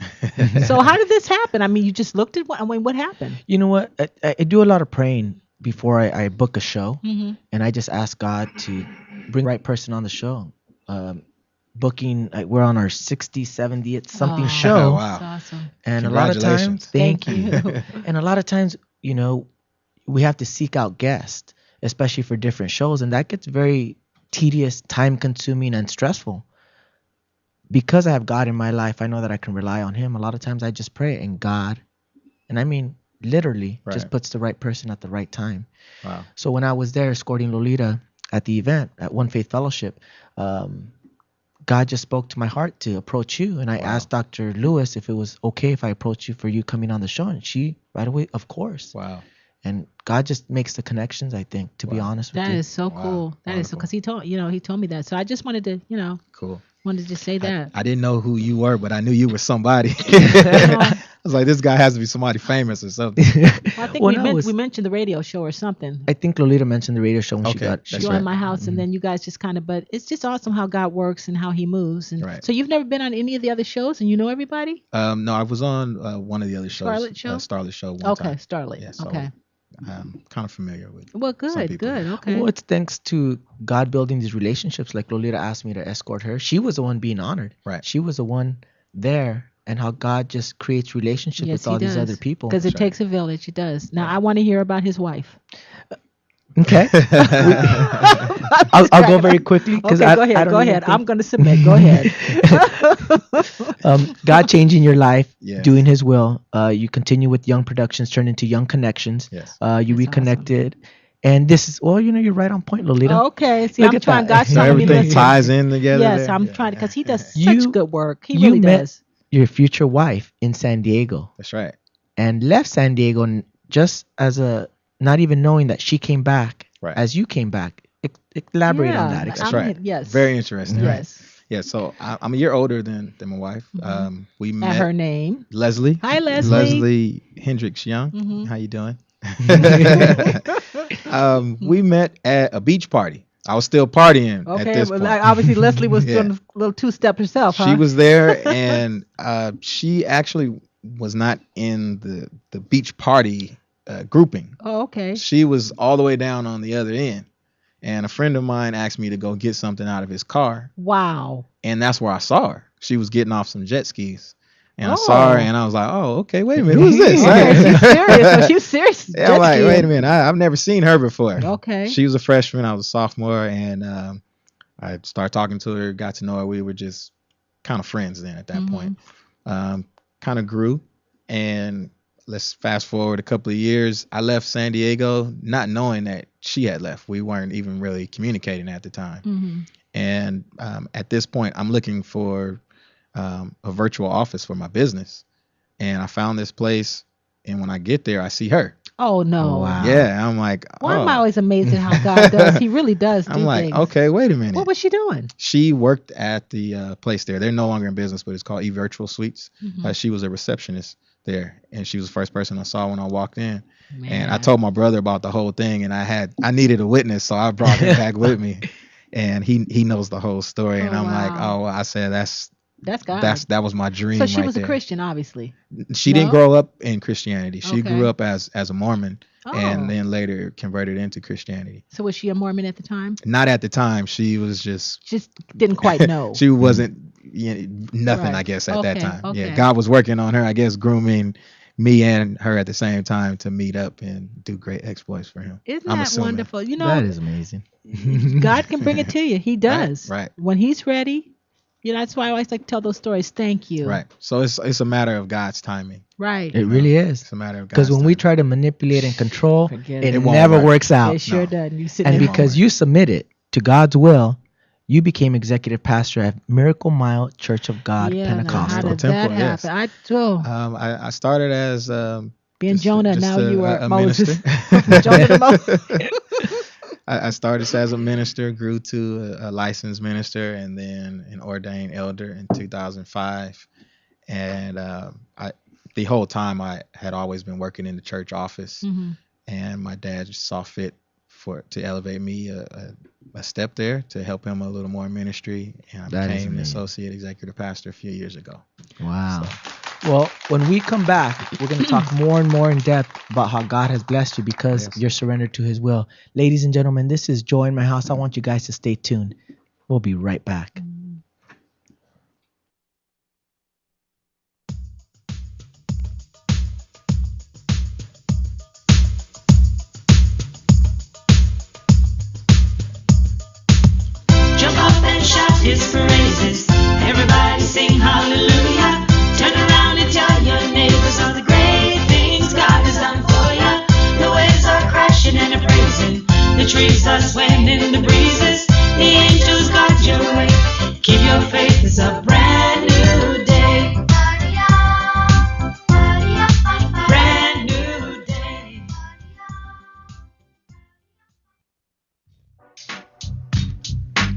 So how did this happen? I mean, you just looked at what? I mean, what happened? You know what? I do a lot of praying before I book a show, Mm-hmm. and I just ask God to bring the right person on the show. Booking, we're on our 60th, 70th something Oh, show, wow. That's awesome. and a lot of times, Congratulations. thank Thank you. you. And a lot of times, we have to seek out guests, especially for different shows, and that gets very tedious, time consuming, and stressful. Because I have God in my life, I know that I can rely on Him. A lot of times I just pray, and God, and I mean literally, just Right. puts the right person at the right time. Wow. So when I was there escorting Lolita at the event at One Faith Fellowship, God just spoke to my heart to approach you. And I Wow. asked Dr. Lewis if it was okay if I approached you for you coming on the show. And she right away, of course. Wow. And God just makes the connections, I think, to be Wow. honest with That you. is so Wow. cool. That is so Wonderful. because he told me that. So I just wanted to Cool. wanted to just say that. I didn't know who you were, but I knew you were somebody. I was like, this guy has to be somebody famous or something. Well, I think Well, we, no, we mentioned the radio show or something. I think Lolita mentioned the radio show when she Okay, got. that's You right. in my house, and then you guys just kind of. But it's just awesome how God works and how He moves. And Right. so you've never been on any of the other shows, and you know everybody. No, I was on one of the other shows. Starlet show? Starlet show one Okay, time. Starlet. Yeah, so okay. I'm kind of familiar with Well, some good, people. good. Okay. Well, it's thanks to God building these relationships. Like Lolita asked me to escort her. She was the one being honored. Right. She was the one there, and how God just creates relationships with all these other people. Because it Sure. takes a village. It does. Now I want to hear about his wife. Okay. I'll go very quickly because Okay, I go ahead. don't Go even ahead. think- I'm going to submit. Go ahead. God changing your life, Yes. doing His will. You continue with Young Productions, turn into Young Connections. Yes. You That's reconnected, and this is you're right on point, Lolita. Okay. See, Look I'm at trying. that. God's So telling me everything listen. ties in together. Yes, there? I'm Yeah. trying because he does such You- good work. He you really met- does. Your future wife in San Diego, That's right. and left San Diego just as not even knowing that she came back Right. as you came back. Elaborate on that. Yeah, That's I right. mean, yes. Very interesting. Right. Yes. Yeah. So I'm a year older than my wife. Mhm. We And met her name. Leslie. Hi, Leslie. Leslie Hendricks Young. Mhm. How you doing? We met at a beach party. I was still partying at Okay. this Well, point. like, obviously, Leslie was Yeah. doing a little two-step herself, huh? She was there, and she actually was not in the beach party grouping. Oh, okay. She was all the way down on the other end. And a friend of mine asked me to go get something out of his car, Wow. and that's where I saw her. She was getting off some jet skis. And I saw her, and I was like, "Oh, okay. Wait a minute, who's this?" Okay, she's serious. So she's serious. Yeah, I'm like, wait a minute, I've never seen her before. Okay. She was a freshman, I was a sophomore, and I started talking to her, got to know her. We were just kind of friends then at that point. Kind of grew, and let's fast forward a couple of years. I left San Diego not knowing that she had left. We weren't even really communicating at the time. And at this point, I'm looking for a virtual office for my business, and I found this place. And when I get there, I see her. Oh no! Wow. Yeah, I'm like, Well, I'm always amazed at how God does. He really does. I'm like, things. okay, wait a minute. What was she doing? She worked at the place there. They're no longer in business, but it's called eVirtual Suites. She was a receptionist there, and she was the first person I saw when I walked in. And I told my brother about the whole thing, and I needed a witness, so I brought him back with me. And he knows the whole story, and I'm like, I said that's God. that was my dream. So she right was there. a Christian, obviously. She didn't grow up in Christianity. She Okay. grew up as a Mormon, and Oh. then later converted into Christianity. So was she a Mormon at the time? Not at the time. She was just Didn't quite know. she wasn't nothing, Right. I guess, at that Okay, time. okay. Yeah, God was working on her, I guess, grooming me and her at the same time to meet up and do great exploits for him. Isn't I'm that assuming. wonderful? You know, That is amazing. God can bring it to you. He does. Right. When He's ready. That's why I always like to tell those stories. Thank you. Right. So it's a matter of God's timing. Right. It really is. It's a matter of God's Because when we timing. try to manipulate and control, Forget it It won't never work. works out. It sure No. doesn't. You sit And there. because you submitted to God's will, you became executive pastor at Miracle Mile Church of God yeah, now, how Pentecostal. did Temple, that yes. happen? I started as Being just- Jonah, just now you are a Moses. minister. Jonah to Moses. I started as a minister, grew to a licensed minister, and then an ordained elder in 2005. And the whole time I had always been working in the church office, and my dad just saw fit to elevate me a step there to help him a little more in ministry, and I That is became an amazing. associate executive pastor a few years ago. Wow. Well, when we come back, we're going to talk more and more in depth about how God has blessed you because Yes. you're surrendered to His will. Ladies and gentlemen, this is Joy in My House. I want you guys to stay tuned. We'll be right back. Jump up and shout His praises. Everybody sing hallelujah. Turn around and tell your neighbors all the great things God has done for you. The waves are crashing and they're praising. The trees are swaying in the breezes. The angels guard your way. Keep your faith, it's a brand new day. Brand new day.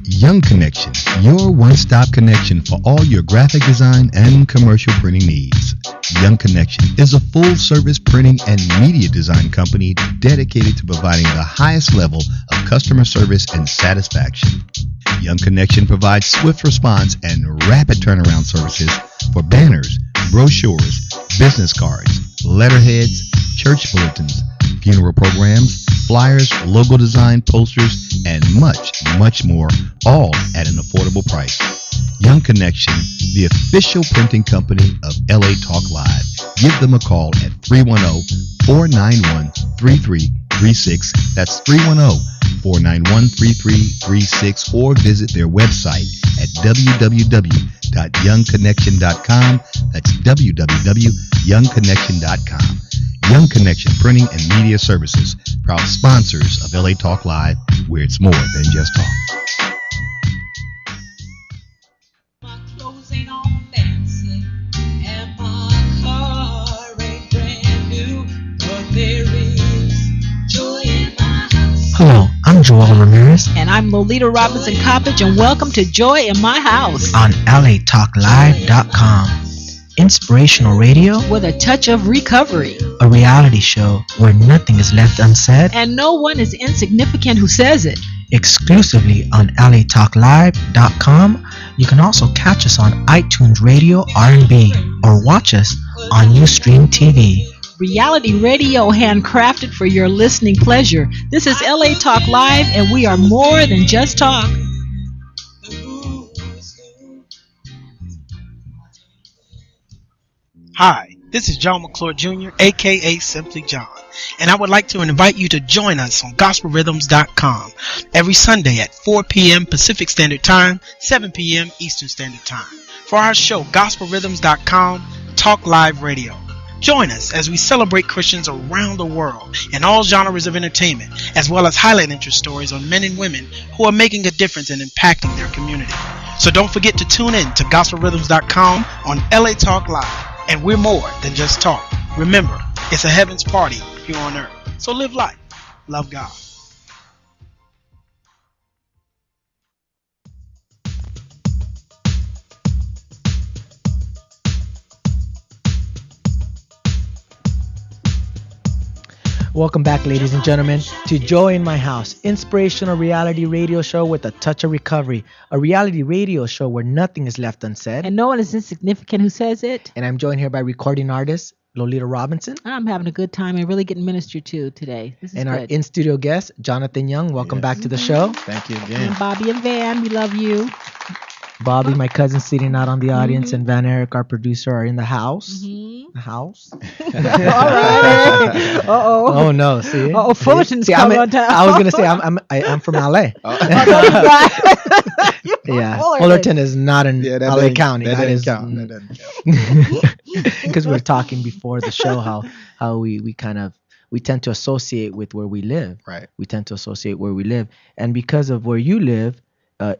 Young Connection, your one-stop connection for all your graphic design and commercial printing needs. Young Connection is a full-service printing and media design company dedicated to providing the highest level of customer service and satisfaction. Young Connection provides swift response and rapid turnaround services for banners, brochures, business cards, letterheads, church bulletins, funeral programs, flyers, logo design, posters, and much, much more, all at an affordable price. Young Connection, the official printing company of LA Talk Live. Give them a call at 310-491-3336. That's 310-491-3336, or visit their website at www.youngconnection.com. That's www.youngconnection.com. Young Connection Printing and Media Services, proud sponsors of LA Talk Live, where it's more than just talk. My clothes ain't all fancy, and my car ain't brand new, but there is joy in my house. Hello, I'm Joel Ramirez And I'm Lolita Robinson Coppage, and welcome to Joy in My House on LATalkLive.com. Inspirational radio, with a touch of recovery. a reality show where nothing is left unsaid, And no one is insignificant who says it. exclusively on LATalkLive.com. You can also catch us on iTunes Radio R&B or watch us on Ustream TV. Reality radio handcrafted for your listening pleasure. This is LA Talk Live, and we are more than just talk. Hi, this is John McClure Jr., aka Simply John, and I would like to invite you to join us on GospelRhythms.com every Sunday at 4 p.m. Pacific Standard Time, 7 p.m. Eastern Standard Time for our show GospelRhythms.com Talk Live Radio. Join us as we celebrate Christians around the world in all genres of entertainment, as well as highlight interest stories on men and women who are making a difference and impacting their community. So don't forget to tune in to GospelRhythms.com on LA Talk Live. And we're more than just talk. Remember, it's a heaven's party here on earth. So live life. Love God. Welcome back, ladies and gentlemen, to Joy in My House, inspirational reality radio show with a touch of recovery. A reality radio show where nothing is left unsaid. And no one is insignificant who says it. And I'm joined here by recording artist Lolita Robinson. I'm having a good time and really getting ministered to today. This is and good. our in-studio guest, Jonathan Young. Welcome back to the show. Thank you again. And Bobby and Van, we love you. Bobby, my cousin, sitting out on the audience, and Van Eric, our producer, are in the house. Mm-hmm. The house. All right. Uh-oh. Oh no! See. Uh-oh, Fullerton's See, coming on time. I was gonna say I'm from LA. Yeah, Fullerton is not in LA County. That doesn't count. Mm. That doesn't count. Because we were talking before the show how we tend to associate with where we live. Right. We tend to associate where we live, and because of where you live,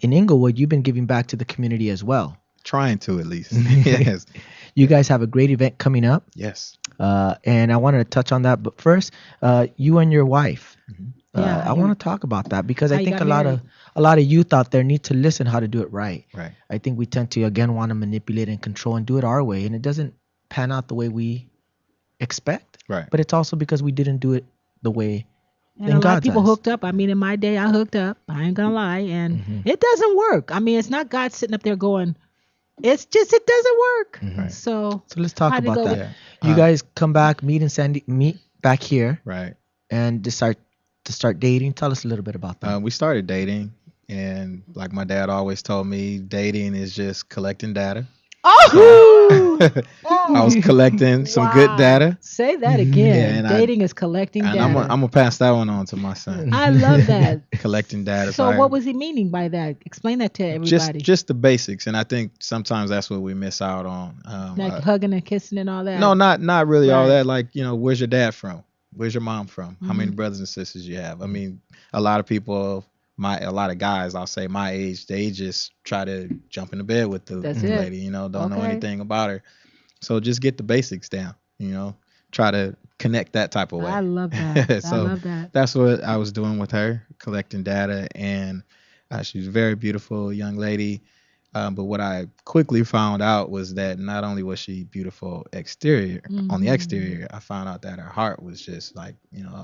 in Inglewood, you've been giving back to the community as well. Trying to, at least. Yes. You guys have a great event coming up. Yes. And I wanted to touch on that, but first, you and your wife. Yeah, I want to talk about that because how I you think got a lot of youth out there need to listen how to do it right. Right. I think we tend to again want to manipulate and control and do it our way, and it doesn't pan out the way we expect. Right. But it's also because we didn't do it the way. And a lot of people hooked up. I mean, in my day, I hooked up. I ain't gonna lie, and it doesn't work. I mean, it's not God sitting up there going. It's just it doesn't work. Right. So let's talk how'd it about go that. Yeah. You guys come back, meet back here, Right. and decide to start dating. Tell us a little bit about that. We started dating, and like my dad always told me, dating is just collecting data. Oh! I was collecting some good data. Say that again. Yeah, and Dating is collecting And data. I'm gonna pass that one on to my son. I love that. Collecting data. So what was he meaning by that? Explain that to everybody. Just the basics, and I think sometimes that's what we miss out on. Like hugging and kissing and all that. No, not really all Right. that. Like, where's your dad from? Where's your mom from? How many brothers and sisters you have? I mean, a lot of people, a lot of guys, I'll say my age, they just try to jump into bed with the That's it. lady, don't know Okay. anything about her. So just get the basics down, try to connect that type of way. I love that. So I love that. that's what I was doing with her, collecting data, and she's a very beautiful young lady. But what I quickly found out was that not only was she beautiful on the exterior, I found out that her heart was just like,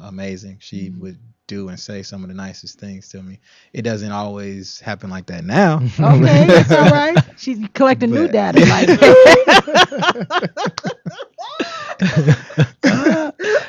amazing. She would do and say some of the nicest things to me. It doesn't always happen like that now. Okay, that's all right. She's collecting new But- data.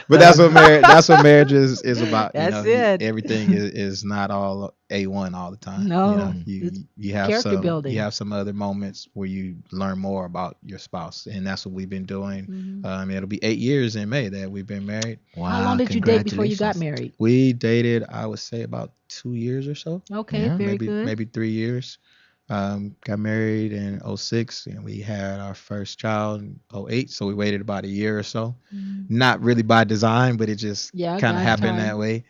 But that's what marriage is about. That's it. Everything is not all A1 all the time. No, you it's have character building. you have some other moments where you learn more about your spouse, and that's what we've been doing. It'll be 8 years in May that we've been married. Wow, How long did you date before you got congratulations. married? We dated, I would say, about 2 years or so. Okay, Yeah, very good. Maybe 3 years. Got married in 06, and we had our first child in 08, so we waited about a year or so. Not really by design, but it just Yeah, kind of God's happened time. that way.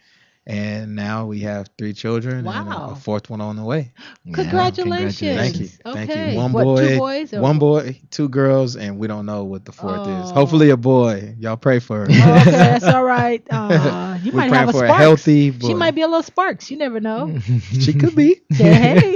And now we have 3 children and Wow. a fourth one on the way. Congratulations. Thank you. Thank Okay. you. One What, boy, 2 boys? Or? 1 boy, 2 girls, and we don't know what the fourth is. Oh. Hopefully a boy. Y'all pray for her. Okay, that's all right. You We're might praying have a for Sparks. a healthy boy. She might be a little Sparks. You never know. She could be. Hey.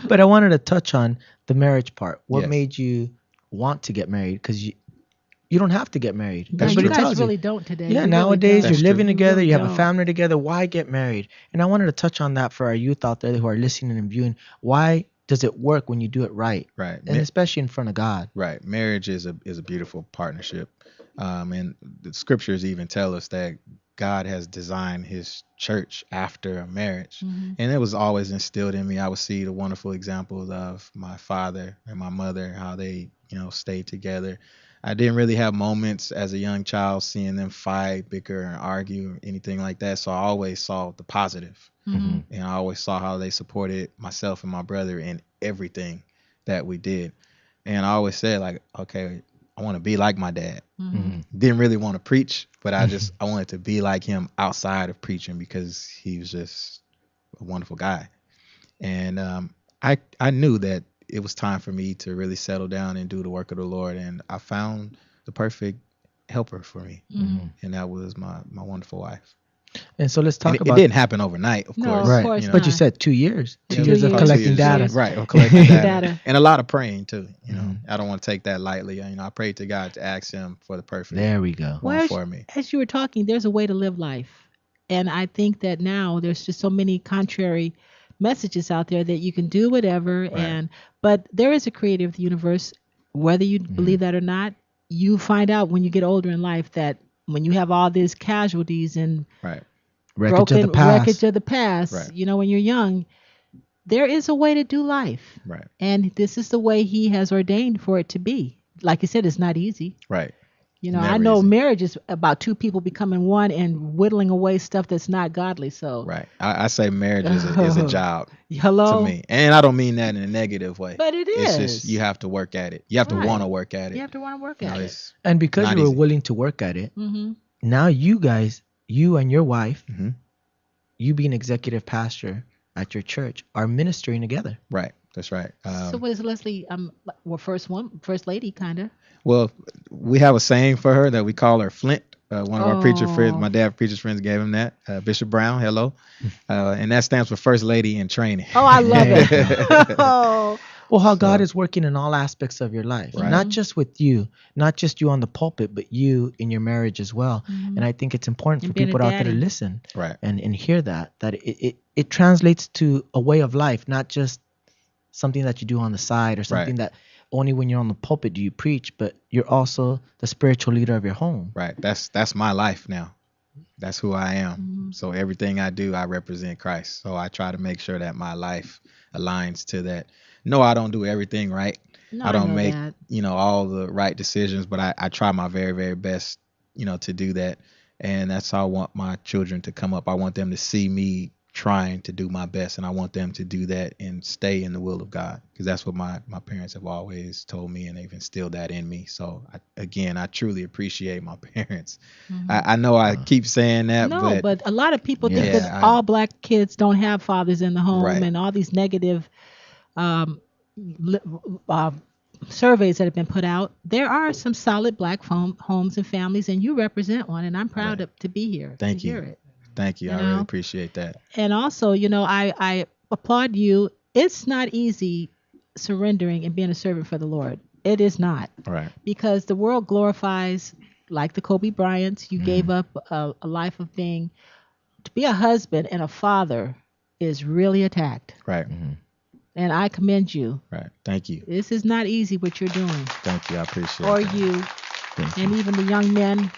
But I wanted to touch on the marriage part. What Yes. made you want to get married? Because you don't have to get married. No, Everybody you guys tells really you. don't today. Yeah, You nowadays really you're That's living true. together, You you have really a family together. Why get married? And I wanted to touch on that for our youth out there who are listening and viewing. Why does it work when you do it right? Right. And especially in front of God. Right. Marriage is a beautiful partnership. And the scriptures even tell us that God has designed his church after a marriage. Mhm. And it was always instilled in me. I would see the wonderful examples of my father and my mother, how they, stayed together. I didn't really have moments as a young child seeing them fight, bicker, and argue, or anything like that. So I always saw the positive. Mhm. And I always saw how they supported myself and my brother in everything that we did. And I always said, like, okay, I want to be like my dad. Mhm. Didn't really want to preach, but I wanted to be like him outside of preaching because he was just a wonderful guy. And I knew that it was time for me to really settle down and do the work of the Lord. And I found the perfect helper for me. And that was my wonderful wife. And so let's talk And it about didn't happen overnight, of No, course. of right. course But you not. said 2 years. Yeah, 2 2 years of years. collecting 2 years, data. right? Of collecting data. Data. And a lot of praying too. Mhm. I don't want to take that lightly. I prayed to God to ask Him for the perfect There we go. one Well, for me. as you were talking, there's a way to live life. And I think that now there's just so many contrary messages out there that you can do whatever. But there is a creator of the universe, whether you believe that or not. You find out when you get older in life that when you have all these casualties and Right. Wreckage of broken the past. wreckage of the past, Right. when you're young, there is a way to do life. Right. And this is the way he has ordained for it to be. Like you said, it's not easy. Right. I Never know easy. marriage is about two people becoming one and whittling away stuff that's not godly. So, Right. I say marriage is a job hello. to me, and I don't mean that in a negative way. But it It's is. just you have to work at it. You have to Right. want to work at it. You have to want to work You know, at it. it's And because Not you were easy. willing to work at it, Mm-hmm. now you guys, you and your wife, Mhm. you being executive pastor at your church, are ministering together. right. That's right. So what is Leslie? First lady, kind of. Well, we have a saying for her that we call her Flint. One of our preacher friends, Oh. my dad preacher's friends gave him that. Bishop Brown, hello. And that stands for First Lady in Training. Oh, I love it. Oh, Well, how God So- is working in all aspects of your life, Right. not just with you, not just you on the pulpit, but you in your marriage as well. And I think it's important And for being a people out there to daddy. listen Right. and hear that it translates to a way of life, not just something that you do on the side or something that only when you're on the pulpit do you preach, but you're also the spiritual leader of your home. Right. That's my life now. That's who I am. So everything I do, I represent Christ. So I try to make sure that my life aligns to that. No, I don't do everything right. no, I don't know make, that. all the right decisions, but I try my very, very best, to do that. And that's how I want my children to come up. I want them to see me trying to do my best, and I want them to do that and stay in the will of God, because that's what my parents have always told me, and they've instilled that in me. So I truly appreciate my parents. I know I keep saying that, No, but a lot of people think Yeah, that all black kids don't have fathers in the home, Right. and all these negative li- surveys that have been put out. There are some solid black homes and families, and you represent one, and I'm proud to be here. Thank to you. Hear it. Thank you. You I really know? appreciate that. And also, I applaud you. It's not easy surrendering and being a servant for the Lord. It is not, Right. because the world glorifies, like the Kobe Bryants. You gave up a life of being, to be a husband and a father is really attacked. Right. And I commend you. Right. Thank you. This is not easy what you're doing, Thank you. I appreciate or that. you, and even the young men,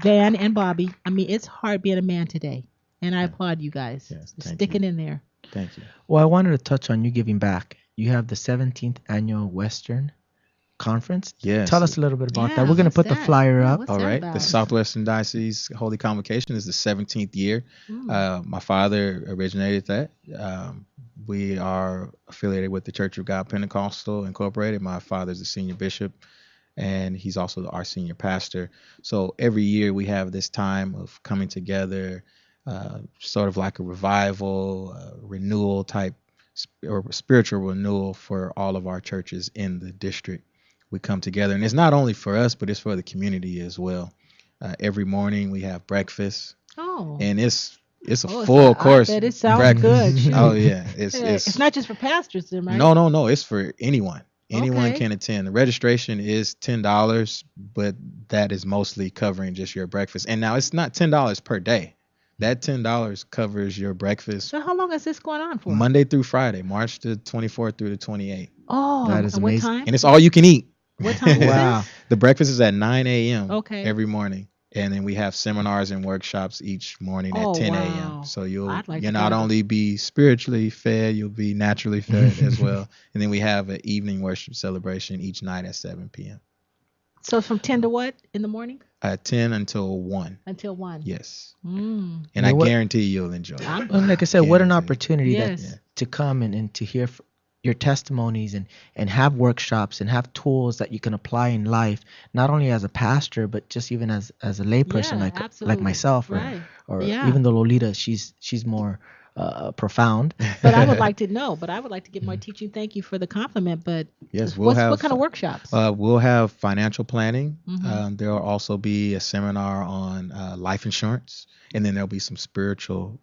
Van and Bobby. I mean, it's hard being a man today, and I applaud you guys. Yes, thank Sticking in there. Thank you. Well, I wanted to touch on you giving back. You have the 17th annual Western Conference. Yes. Tell us a little bit about Yeah, that. We're going to what's put the that? flyer Yeah, up. what's All that right. about? The Southwestern Diocese Holy Convocation is the 17th year. My father originated that. We are affiliated with the Church of God Pentecostal Incorporated. My father's the senior bishop, and he's also our senior pastor. So every year we have this time of coming together, sort of like a revival, renewal type, or spiritual renewal for all of our churches in the district. We come together, and it's not only for us, but it's for the community as well. Every morning we have breakfast, Oh. and it's a Oh, full I course bet it sounds breakfast. good. Shoot. Oh yeah, Yeah, it's not just for pastors, then, right? no, it's for anyone. Anyone Okay. can attend. The registration is $10, but that is mostly covering just your breakfast. And now it's not $10 per day. That $10 covers your breakfast So how long is this going on for? Monday through Friday, March the 24th through the 28th. Oh, That is and amazing. What time? And it's all you can eat. What time is Wow. this? The breakfast is at 9 a.m. Okay. every morning. And then we have seminars and workshops each morning Oh, at 10 wow. a.m. So you'll I'd like you'll to not go. only be spiritually fed, you'll be naturally fed as well. And then we have an evening worship celebration each night at 7 p.m. So from 10 to what in the morning? 10 until 1. Until 1. Yes. Mm. And You I know what? guarantee you'll enjoy it. I'm- Well, like I said, what an Guaranteed. opportunity Yes. that to come and to hear your testimonies and have workshops and have tools that you can apply in life, not only as a pastor but just even as a layperson Yeah, like absolutely. myself, Right. or Yeah. even though Lolita, she's more profound. But I would like to know. But I would like to get more teaching. Thank you for the compliment. But Yes, we'll have what kind of workshops? We'll have financial planning. Mhm. There will also be a seminar on life insurance, and then there'll be some spiritual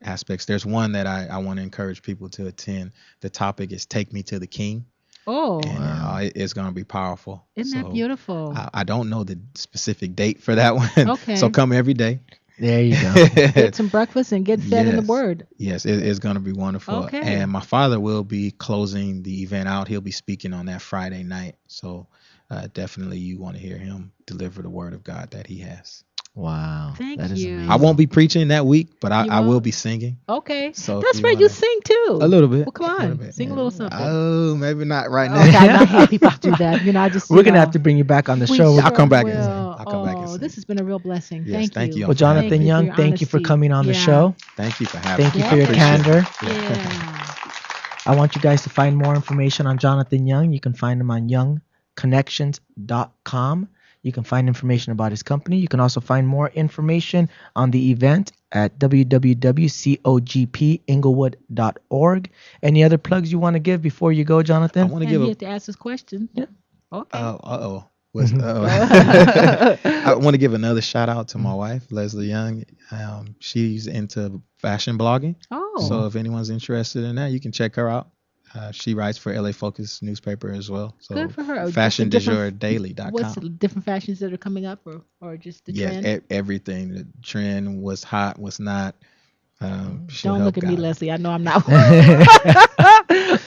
aspects. There's one that I want to encourage people to attend. The topic is "Take Me to the King," Oh, and it's going to be powerful. isn't that So, beautiful? I don't know the specific date for that one. Okay. So come every day. There you go. Get some breakfast and get fed in the Yes. Word. Yes, it's going to be wonderful. Okay. And my father will be closing the event out. He'll be speaking on that Friday night. So definitely you want to hear him deliver the word of God that he has. Wow. Thank that is you. amazing. I won't be preaching that week, but You I will won't? be singing. Okay. So if That's you right. You wanna- sing too. A little bit. Well, come A little on. bit, Sing a yeah. little something. Oh, maybe not right now. Okay, I hate people do that. I just. We're gonna have to bring you back on the We show. I'll come back and will. sing. I'll come back and Oh, sing. this has been a real blessing. Yes, thank you. Well, Jonathan Thank you for Young, your thank you for honesty. coming on the Yeah. show. Thank you for having Thank me. you for your Yeah. candor. Yeah. I want you guys to find more information on Jonathan Young. You can find him on youngconnections.com. You can find information about his company. You can also find more information on the event at www.cogpinglewood.org. Any other plugs you want to give before you go, I Jonathan? want to And give you a have to ask this question. Yeah. Okay. uh-oh. I want to give another shout out to my wife, Leslie Young. She's into fashion blogging. oh. So if anyone's interested in that, you can check her out. She writes for LA Focus newspaper as well. So Good for her. What's FashionDujourDaily.com. the different fashions that are coming up, or just the trend? Yes, everything. The trend, what's hot, what's not. she'll Don't look help at me, guide. Leslie. I know I'm not.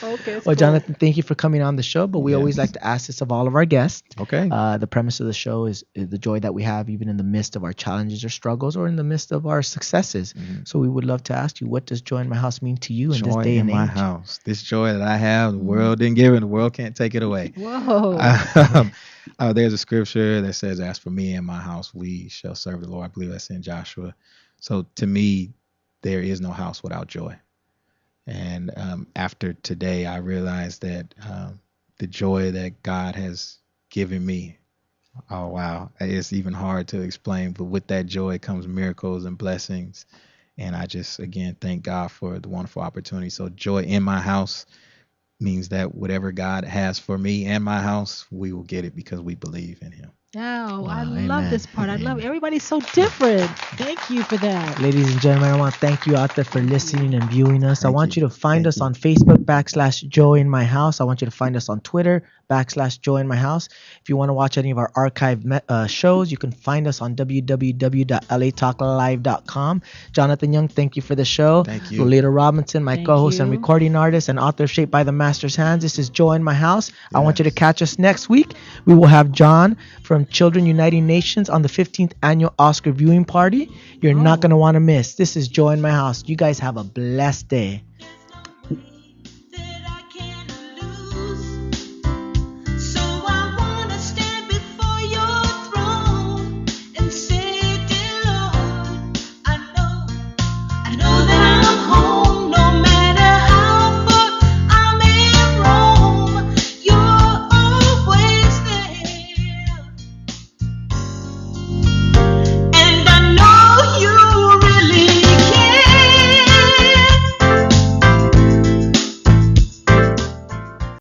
Okay. Well, Jonathan, thank you for coming on the show. But we always Yes. like to ask this of all of our guests. Okay. The premise of the show is the joy that we have even in the midst of our challenges or struggles or in the midst of our successes. So we would love to ask you, what does joy in my house mean to you in this Joy day in and my age? house. This joy that I have, the world didn't give it. The world can't take it away. Whoa. There's a scripture that says, "As for me and my house, we shall serve the Lord." I believe that's in Joshua. So to me, there is no house without joy. And after today, I realized that the joy that God has given me, oh wow, it's even hard to explain. But with that joy comes miracles and blessings. And I just, again, thank God for the wonderful opportunity. So joy in my house means that whatever God has for me and my house, we will get it because we believe in him. Oh, I Wow, love amen. this part. I love everybody's so different. Thank you for that. Ladies and gentlemen, I want to thank you out there for listening and viewing us. I Thank want you you. to find Thank us you. on Facebook /Joy in My House. I want you to find us on Twitter /Joy in My House. If you want to watch any of our archive shows, you can find us on www.latalklive.com. Jonathan Young, thank you for the show. Thank you. Lolita Robinson, my Thank co-host and you. recording artist and author of Shaped by the Master's Hands. This is Joy in My House. I want you to Yes. catch us next week. We will have John from Children Uniting Nations on the 15th annual Oscar viewing party. You're not Oh. going to want to miss. This is Joy in My House. You guys have a blessed day.